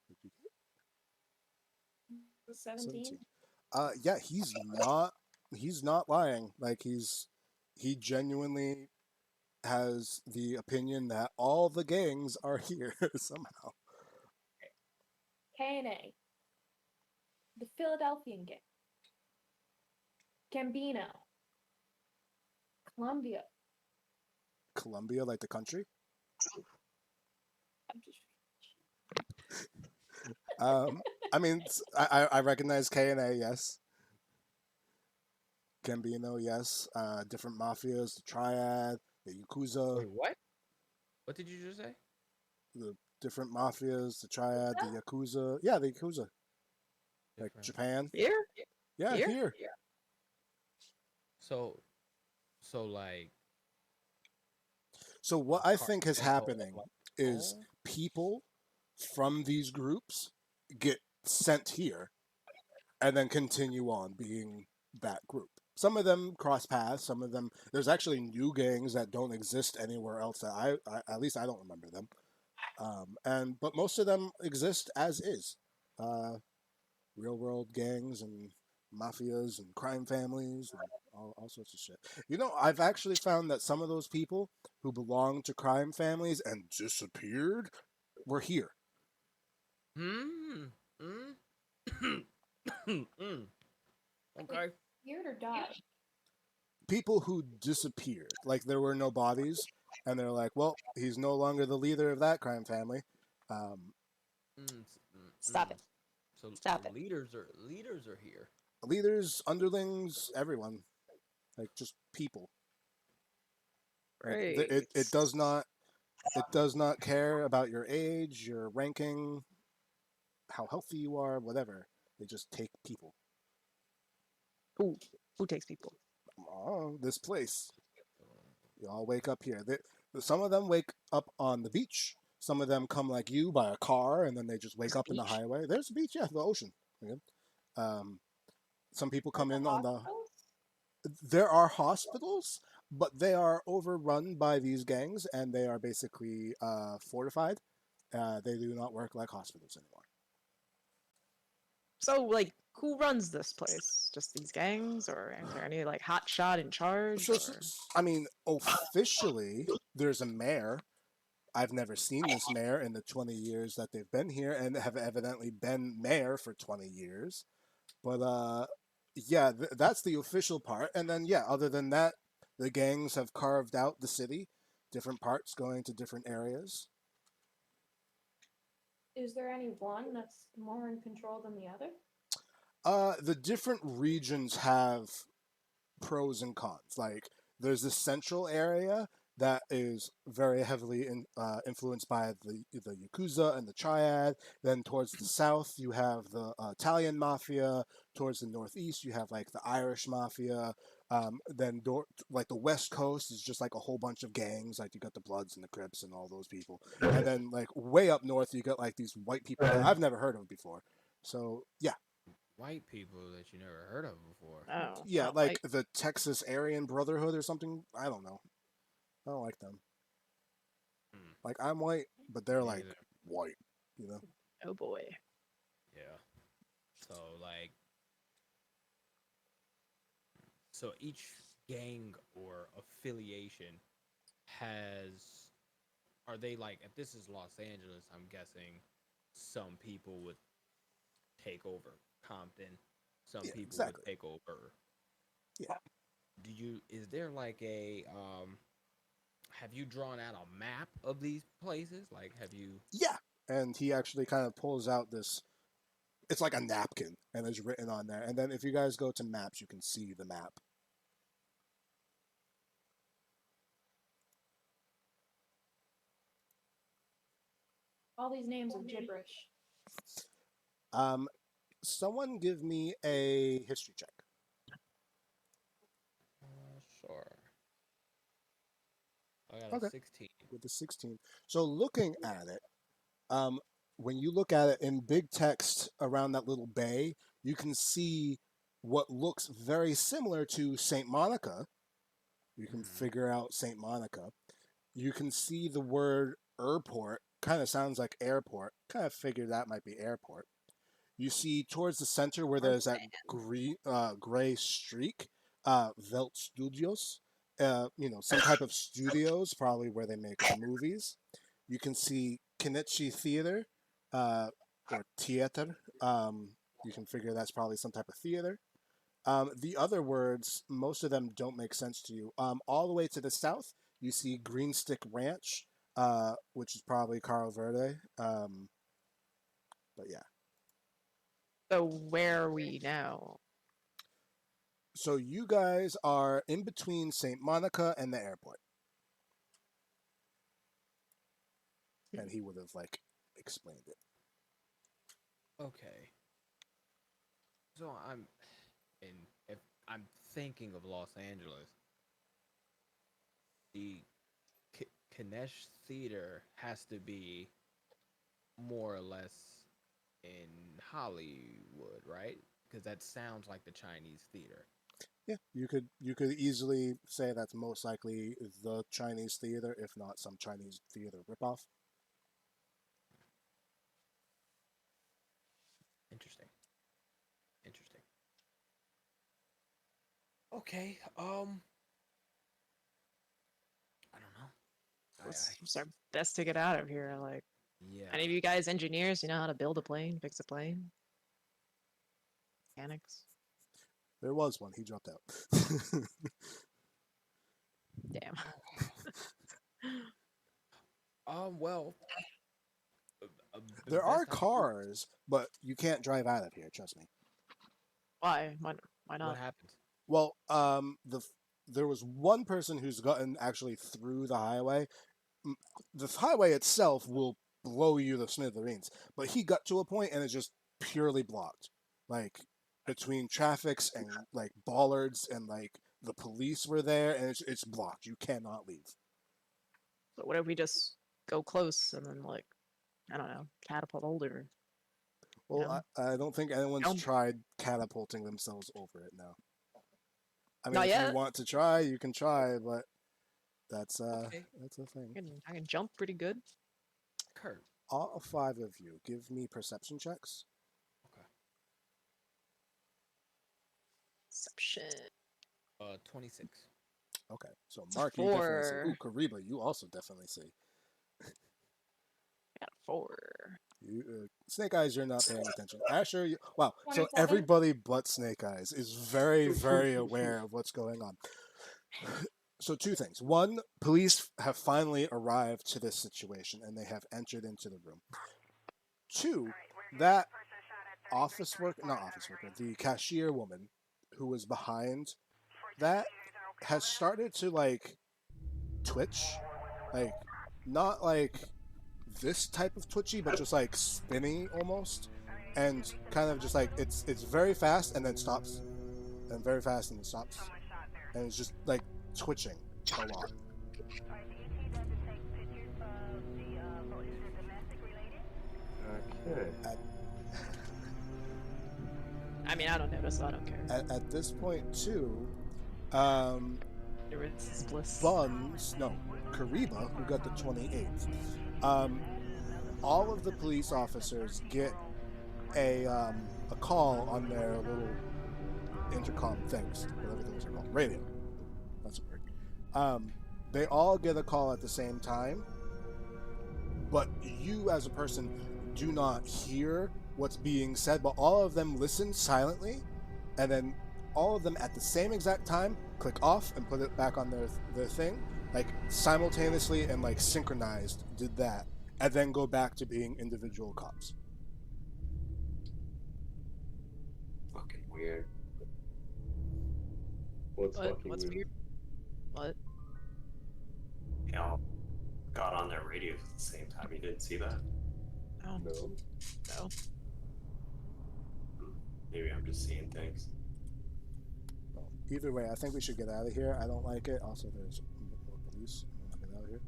A: Did you get
C: 17?
A: Yeah, he's not lying. Like he genuinely has the opinion that all the gangs are here somehow.
C: Kieren, the Philadelphian gang, Gambino, Columbia.
A: Colombia, like the country.
C: I'm just
A: I mean, I recognize K&A, yes. Gambino, yes. Different mafias, the Triad, the Yakuza,
F: Wait, what? What did you just say?
A: the different mafias, the Triad, the Yakuza. Yeah, the Yakuza. Like
F: Different.
A: Japan.
D: Here?
A: Yeah,
D: Here?
A: here.
F: So like.
A: So what I
F: Car-
A: think is
F: cartel,
A: happening
F: like,
A: is
F: all?
A: people from these groups get sent here and then continue on being that group. Some of them cross paths. Some of them, there's actually new gangs that don't exist anywhere else that I at least I don't remember them. But most of them exist as is. Real world gangs and mafias and crime families and all sorts of shit. You know, I've actually found that some of those people who belong to crime families and disappeared were here.
F: Hmm. Mm. Mm. Okay.
C: weird or died.
A: People who disappeared, like there were no bodies, and they're like, well, he's no longer the leader of that crime family. Um,
D: Stop it.
F: So
D: Stop it.
F: leaders are here.
A: Leaders, underlings, everyone, like just people. Like,
D: Great.
A: it does not care about your age, your ranking, how healthy you are, whatever. They just take people.
D: Who takes people?
A: Oh, this place. You all wake up here. Some of them wake up on the beach. Some of them come like you by a car, and then they just wake
D: There's a
A: up in the
D: beach?
A: highway. There's a beach, yeah, the ocean. Okay. Some people come
C: Like
A: in
C: the
A: on the.
C: hospitals?
A: There are hospitals, but they are overrun by these gangs, and they are basically fortified. They do not work like hospitals anymore.
D: So, like, who runs this place? Just these gangs, or is there any like hot shot in charge?
A: So,
D: Or...
A: I mean, officially, there's a mayor. I've never seen this mayor in the 20 years that they've been here, and have evidently been mayor for 20 years. But yeah, that's the official part. And then yeah, other than that, the gangs have carved out the city, different parts going to different areas.
C: Is there any one that's more in control than the other?
A: The different regions have pros and cons. Like there's this central area that is very heavily influenced by the Yakuza and the Triad. Then towards the south, you have the Italian mafia. Towards the northeast, you have like the Irish mafia. Then like the West Coast is just like a whole bunch of gangs, like you got the Bloods and the Crips and all those people. And then like way up north, you got like these white people that I've never heard of before. So yeah,
F: White people that you never heard of before.
D: Oh,
A: yeah,
D: not
A: like
D: white.
A: the Texas Aryan Brotherhood or something. I don't know. I don't like them.
F: Hmm.
A: Like I'm white, but they're
F: Me
A: like
F: neither.
A: white. You know?
D: Oh boy.
F: Yeah. So like, so each gang or affiliation has, are they like, if this is Los Angeles, I'm guessing some people would take over Compton, some
A: Yeah,
F: people
A: exactly.
F: would take over.
A: Yeah.
F: Is there like a have you drawn out a map of these places? Like, have you?
A: Yeah. And he actually kind of pulls out this. It's like a napkin, and it's written on there. And then if you guys go to maps, you can see the map.
C: All these names are gibberish.
A: Someone give me a history check.
F: Sure. I got
A: Okay.
F: a 16.
A: With the 16. So looking at it, when you look at it in big text around that little bay, you can see what looks very similar to St. Monica. You can figure out St. Monica. You can see the word airport. Kind of sounds like airport. Kind of figure that might be airport. You see towards the center where there's that gray streak, Velt Studios. Some type of studios, probably where they make movies. You can see Kenichi Theater, or theater. You can figure that's probably some type of theater. The other words, most of them don't make sense to you. All the way to the south, you see Greenstick Ranch, which is probably Carl Verde. But yeah.
D: So where are we now?
A: So you guys are in between St. Monica and the airport. And he would have like explained it.
F: Okay. So if I'm thinking of Los Angeles, the Kinesh Theater has to be more or less in Hollywood, right? Because that sounds like the Chinese theater.
A: Yeah, you could easily say that's most likely the Chinese theater, if not some Chinese theater ripoff.
F: Interesting. Interesting. Okay. I don't know.
D: What's our best to get out of here? Like,
F: Yeah.
D: any of you guys engineers, you know how to build a plane, fix a plane? Mechanics?
A: There was one, he dropped out.
D: Damn.
F: Well, the
A: There are
F: best I can do-
A: cars, but you can't drive out of here, trust me.
D: Why? Why
F: What
D: not?
F: happened?
A: Well, there was one person who's gotten actually through the highway. The highway itself will blow you to smithereens, but he got to a point and it's just purely blocked, like between traffics and like bollards and like the police were there and it's blocked. You cannot leave.
D: But what if we just go close and then, like, I don't know, catapult over?
A: Well, I don't think anyone's
D: Jump.
A: tried catapulting themselves over it now. I mean,
D: Not
A: if
D: yet.
A: you want to try, you can try, but that's
F: Okay.
A: that's a thing.
D: I can jump pretty good.
F: Kurt.
A: All 5 of you, give me perception checks.
F: Okay.
D: Perception.
F: 26.
A: Okay, so Mark, you definitely see.
D: 4.
A: Ooh, Kuriba, you also definitely see.
D: I got a 4.
A: Snake Eyes, you're not paying attention. Asher, wow. So
C: 27.
A: everybody but Snake Eyes is very, very aware of what's going on. So 2 things. 1, police have finally arrived to this situation and they have entered into the room. 2, that not office worker, the cashier woman who was behind that has started to like twitch, like not like this type of twitchy, but just like spinny almost, and kind of just like it's very fast and then stops, and very fast and then stops. and it's just like twitching a lot.
B: Okay.
D: I mean, I don't notice, so I don't care.
A: At this point, too,
D: Ignorance is bliss.
A: Kuriba, who got the 28th, all of the police officers get a call on their little intercom things, whatever those are called, radio. That's a word. They all get a call at the same time, but you as a person do not hear what's being said, but all of them listen silently, and then all of them at the same exact time click off and put it back on their thing, like simultaneously and like synchronized did that, and then go back to being individual cops.
E: Fucking weird.
B: What's
D: What?
B: fucking
D: What's weird? What?
E: They all got on their radios at the same time. You didn't see that?
D: Oh,
B: No.
D: no.
E: Maybe I'm just seeing things.
A: Well, either way, I think we should get out of here. I don't like it. Also, there's more police. I want to get out of here.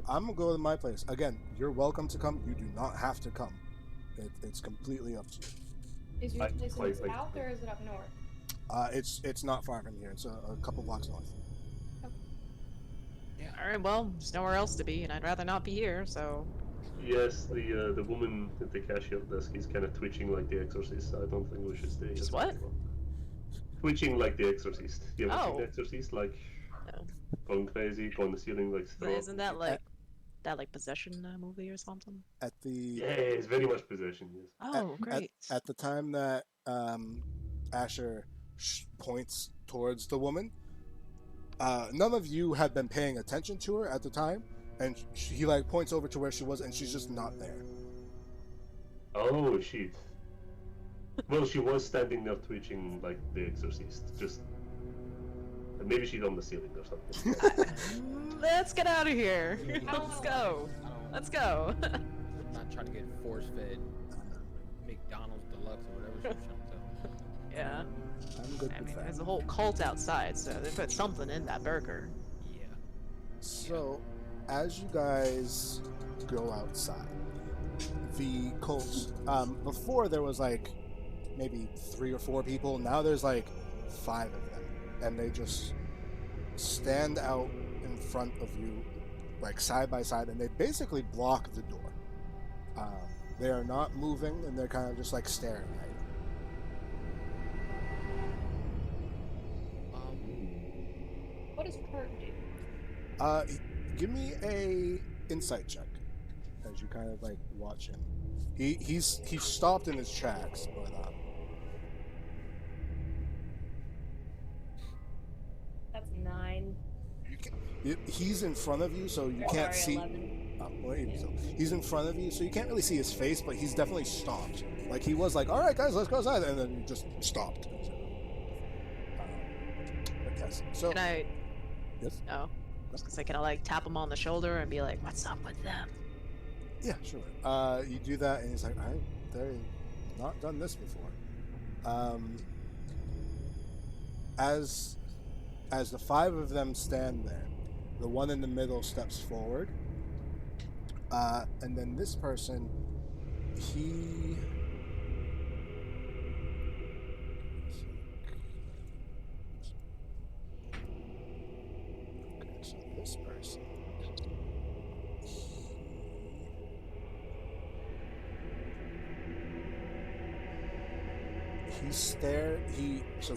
A: I'm gonna go to my place again. You're welcome to come. You do not have to come. It's completely up to you.
C: Is your
B: I
C: place in
B: quite
C: the
B: like
C: south
B: it.
C: or is it up north?
A: It's not far from here. It's a couple blocks north.
D: Alright, well, there's nowhere else to be, and I'd rather not be here, so.
B: Yes, the woman at the cashier desk is kind of twitching like the Exorcist. I don't think we should stay.
D: Just
B: here.
D: what?
B: Twitching like the Exorcist. You ever seen
D: Oh.
B: the Exorcist? Like
D: No.
B: going crazy, going to the ceiling, like.
D: But isn't that like possession movie or something?
A: At the
B: Yeah, it's very much possession. Yes.
D: Oh, great.
A: At the time that Asher points towards the woman, none of you had been paying attention to her at the time, and he like points over to where she was, and she's just not there.
B: Oh shit. Well, she was standing there twitching like the Exorcist. Just maybe she's on the ceiling or something.
D: Let's get out of here. Let's go. Let's go.
F: I'm not trying to get force-fed McDonald's Deluxe or whatever she was trying to tell.
D: Yeah.
A: I'm good
D: I
A: with
D: mean,
A: that.
D: there's a whole cult outside, so they put something in that burger.
F: Yeah.
A: So, as you guys go outside, the cult, before there was like maybe 3 or 4 people, now there's like 5 of them, and they just stand out in front of you, like side by side, and they basically block the door. They are not moving, and they're kind of just like staring at you.
C: What does Kurt do?
A: Give me a insight check as you kind of like watch him. He's stopped in his tracks, but
C: That's 9.
A: he's in front of you, so you
C: Or
A: can't
C: sorry,
A: see.
C: 11.
A: He's in front of you, so you can't really see his face, but he's definitely stopped. Like he was like, "All right, guys, let's go outside," and then he just stopped. But yes. So
D: Can I?
A: yes,
D: No. I was gonna say, can I like tap him on the shoulder and be like, "What's up with them?"
A: yeah, sure. You do that, and he's like, "They've not done this before." As the 5 of them stand there, the one in the middle steps forward, and then this person, he. Okay, so this person.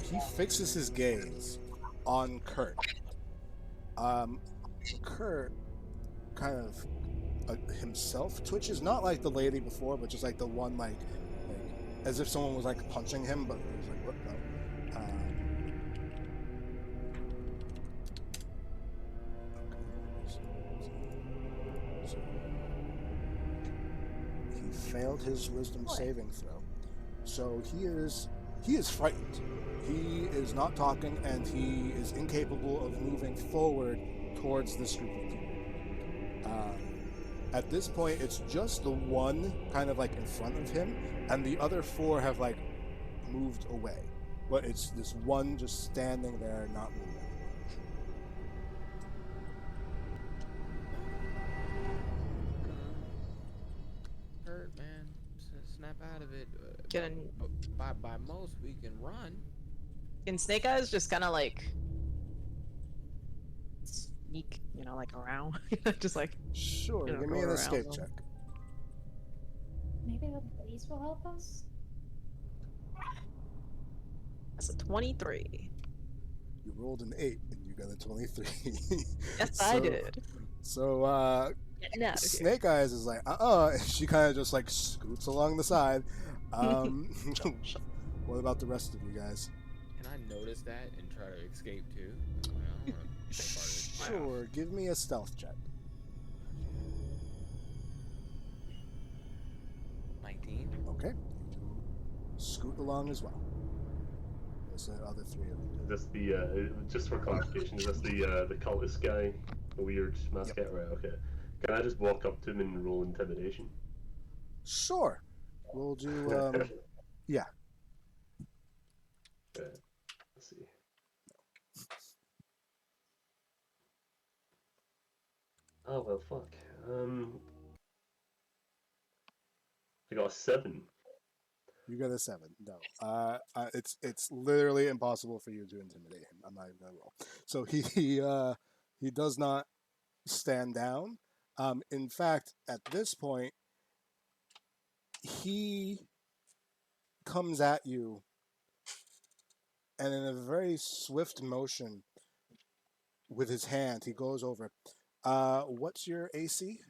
A: He fixes his gaze on Kurt. Kurt kind of himself twitches, not like the lady before, but just like the one like as if someone was like punching him, but he was like, what the? So he failed his wisdom saving throw. So he is frightened. He is not talking, and he is incapable of moving forward towards this group of people. At this point, it's just the one kind of like in front of him, and the other 4 have like moved away. But it's this one just standing there, not moving.
F: Hurt, man. Snap out of it.
D: Can
F: By most, we can run.
D: Snake Eyes just kind of like sneak, like around, just like
A: Sure, give
D: go
A: me an
D: around
A: escape
D: them.
A: check.
C: Maybe the police will help us?
D: That's a 23.
A: You rolled an 8 and you got a 23.
D: Yes, I did.
A: So,
D: Getting out of here.
A: Snake Eyes is like, and she kind of just like scoots along the side. What about the rest of you guys?
F: Can I notice that and try to escape too? I don't want to be part of this.
A: Sure, give me a stealth check.
F: 19.
A: Okay. Scoot along as well. There's the other 3 of you.
B: Is this the just for clarification? Is this the cultist guy, the weird mascot? Right. Okay. Can I just walk up to him and roll intimidation?
A: Sure. We'll do, yeah.
B: Okay. Let's see. Oh well, fuck. I got a 7.
A: You got a 7. No. It's literally impossible for you to intimidate him. I'm not even gonna roll. So he does not stand down. In fact, at this point, he comes at you, and in a very swift motion with his hand, he goes over. What's your AC?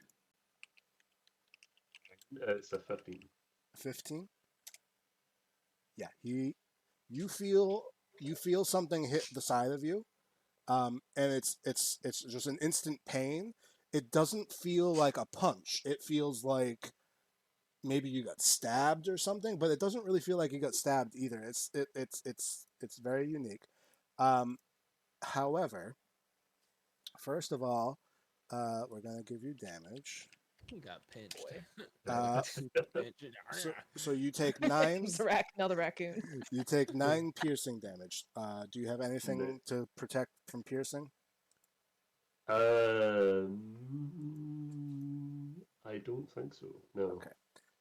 B: It's a 15.
A: 15. Yeah, you feel something hit the side of you, and it's just an instant pain. It doesn't feel like a punch. It feels like maybe you got stabbed or something, but it doesn't really feel like you got stabbed either. It's very unique. However, first of all, we're gonna give you damage.
F: He got pinched.
A: So you take 9.
D: It's another raccoon.
A: You take 9 piercing damage. Do you have anything to protect from piercing?
B: I don't think so. No.
A: Okay.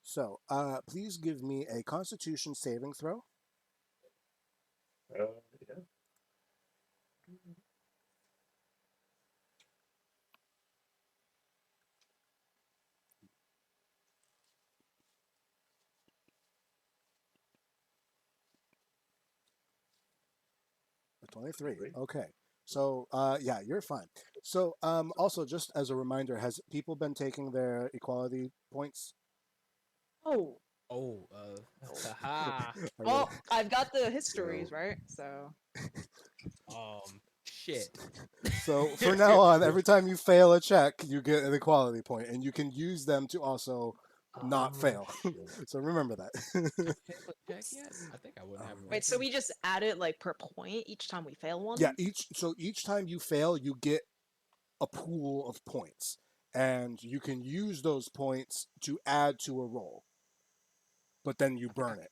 A: So, please give me a Constitution saving throw.
B: Yeah.
A: A 23. Okay. So, yeah, you're fine. So, also, just as a reminder, has people been taking their equality points?
D: Oh.
F: Oh, haha.
D: Well, I've got the histories, right? So.
F: Shit.
A: So, for now on, every time you fail a check, you get an equality point, and you can use them to also not fail. So remember that.
F: Check yet? I think I wouldn't have.
D: Wait, so we just add it like per point each time we fail one?
A: Yeah, each time you fail, you get a pool of points, and you can use those points to add to a roll. But then you burn it.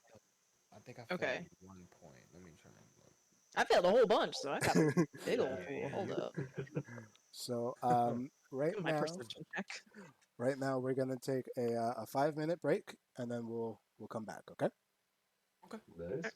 F: I think I failed 1 point. Let me try and look.
D: I failed a whole bunch, so I got a big old pool. Hold up.
A: So right
D: My
A: now,
D: perception check.
A: right now we're gonna take a 5-minute break, and then we'll come back. Okay.
B: Nice.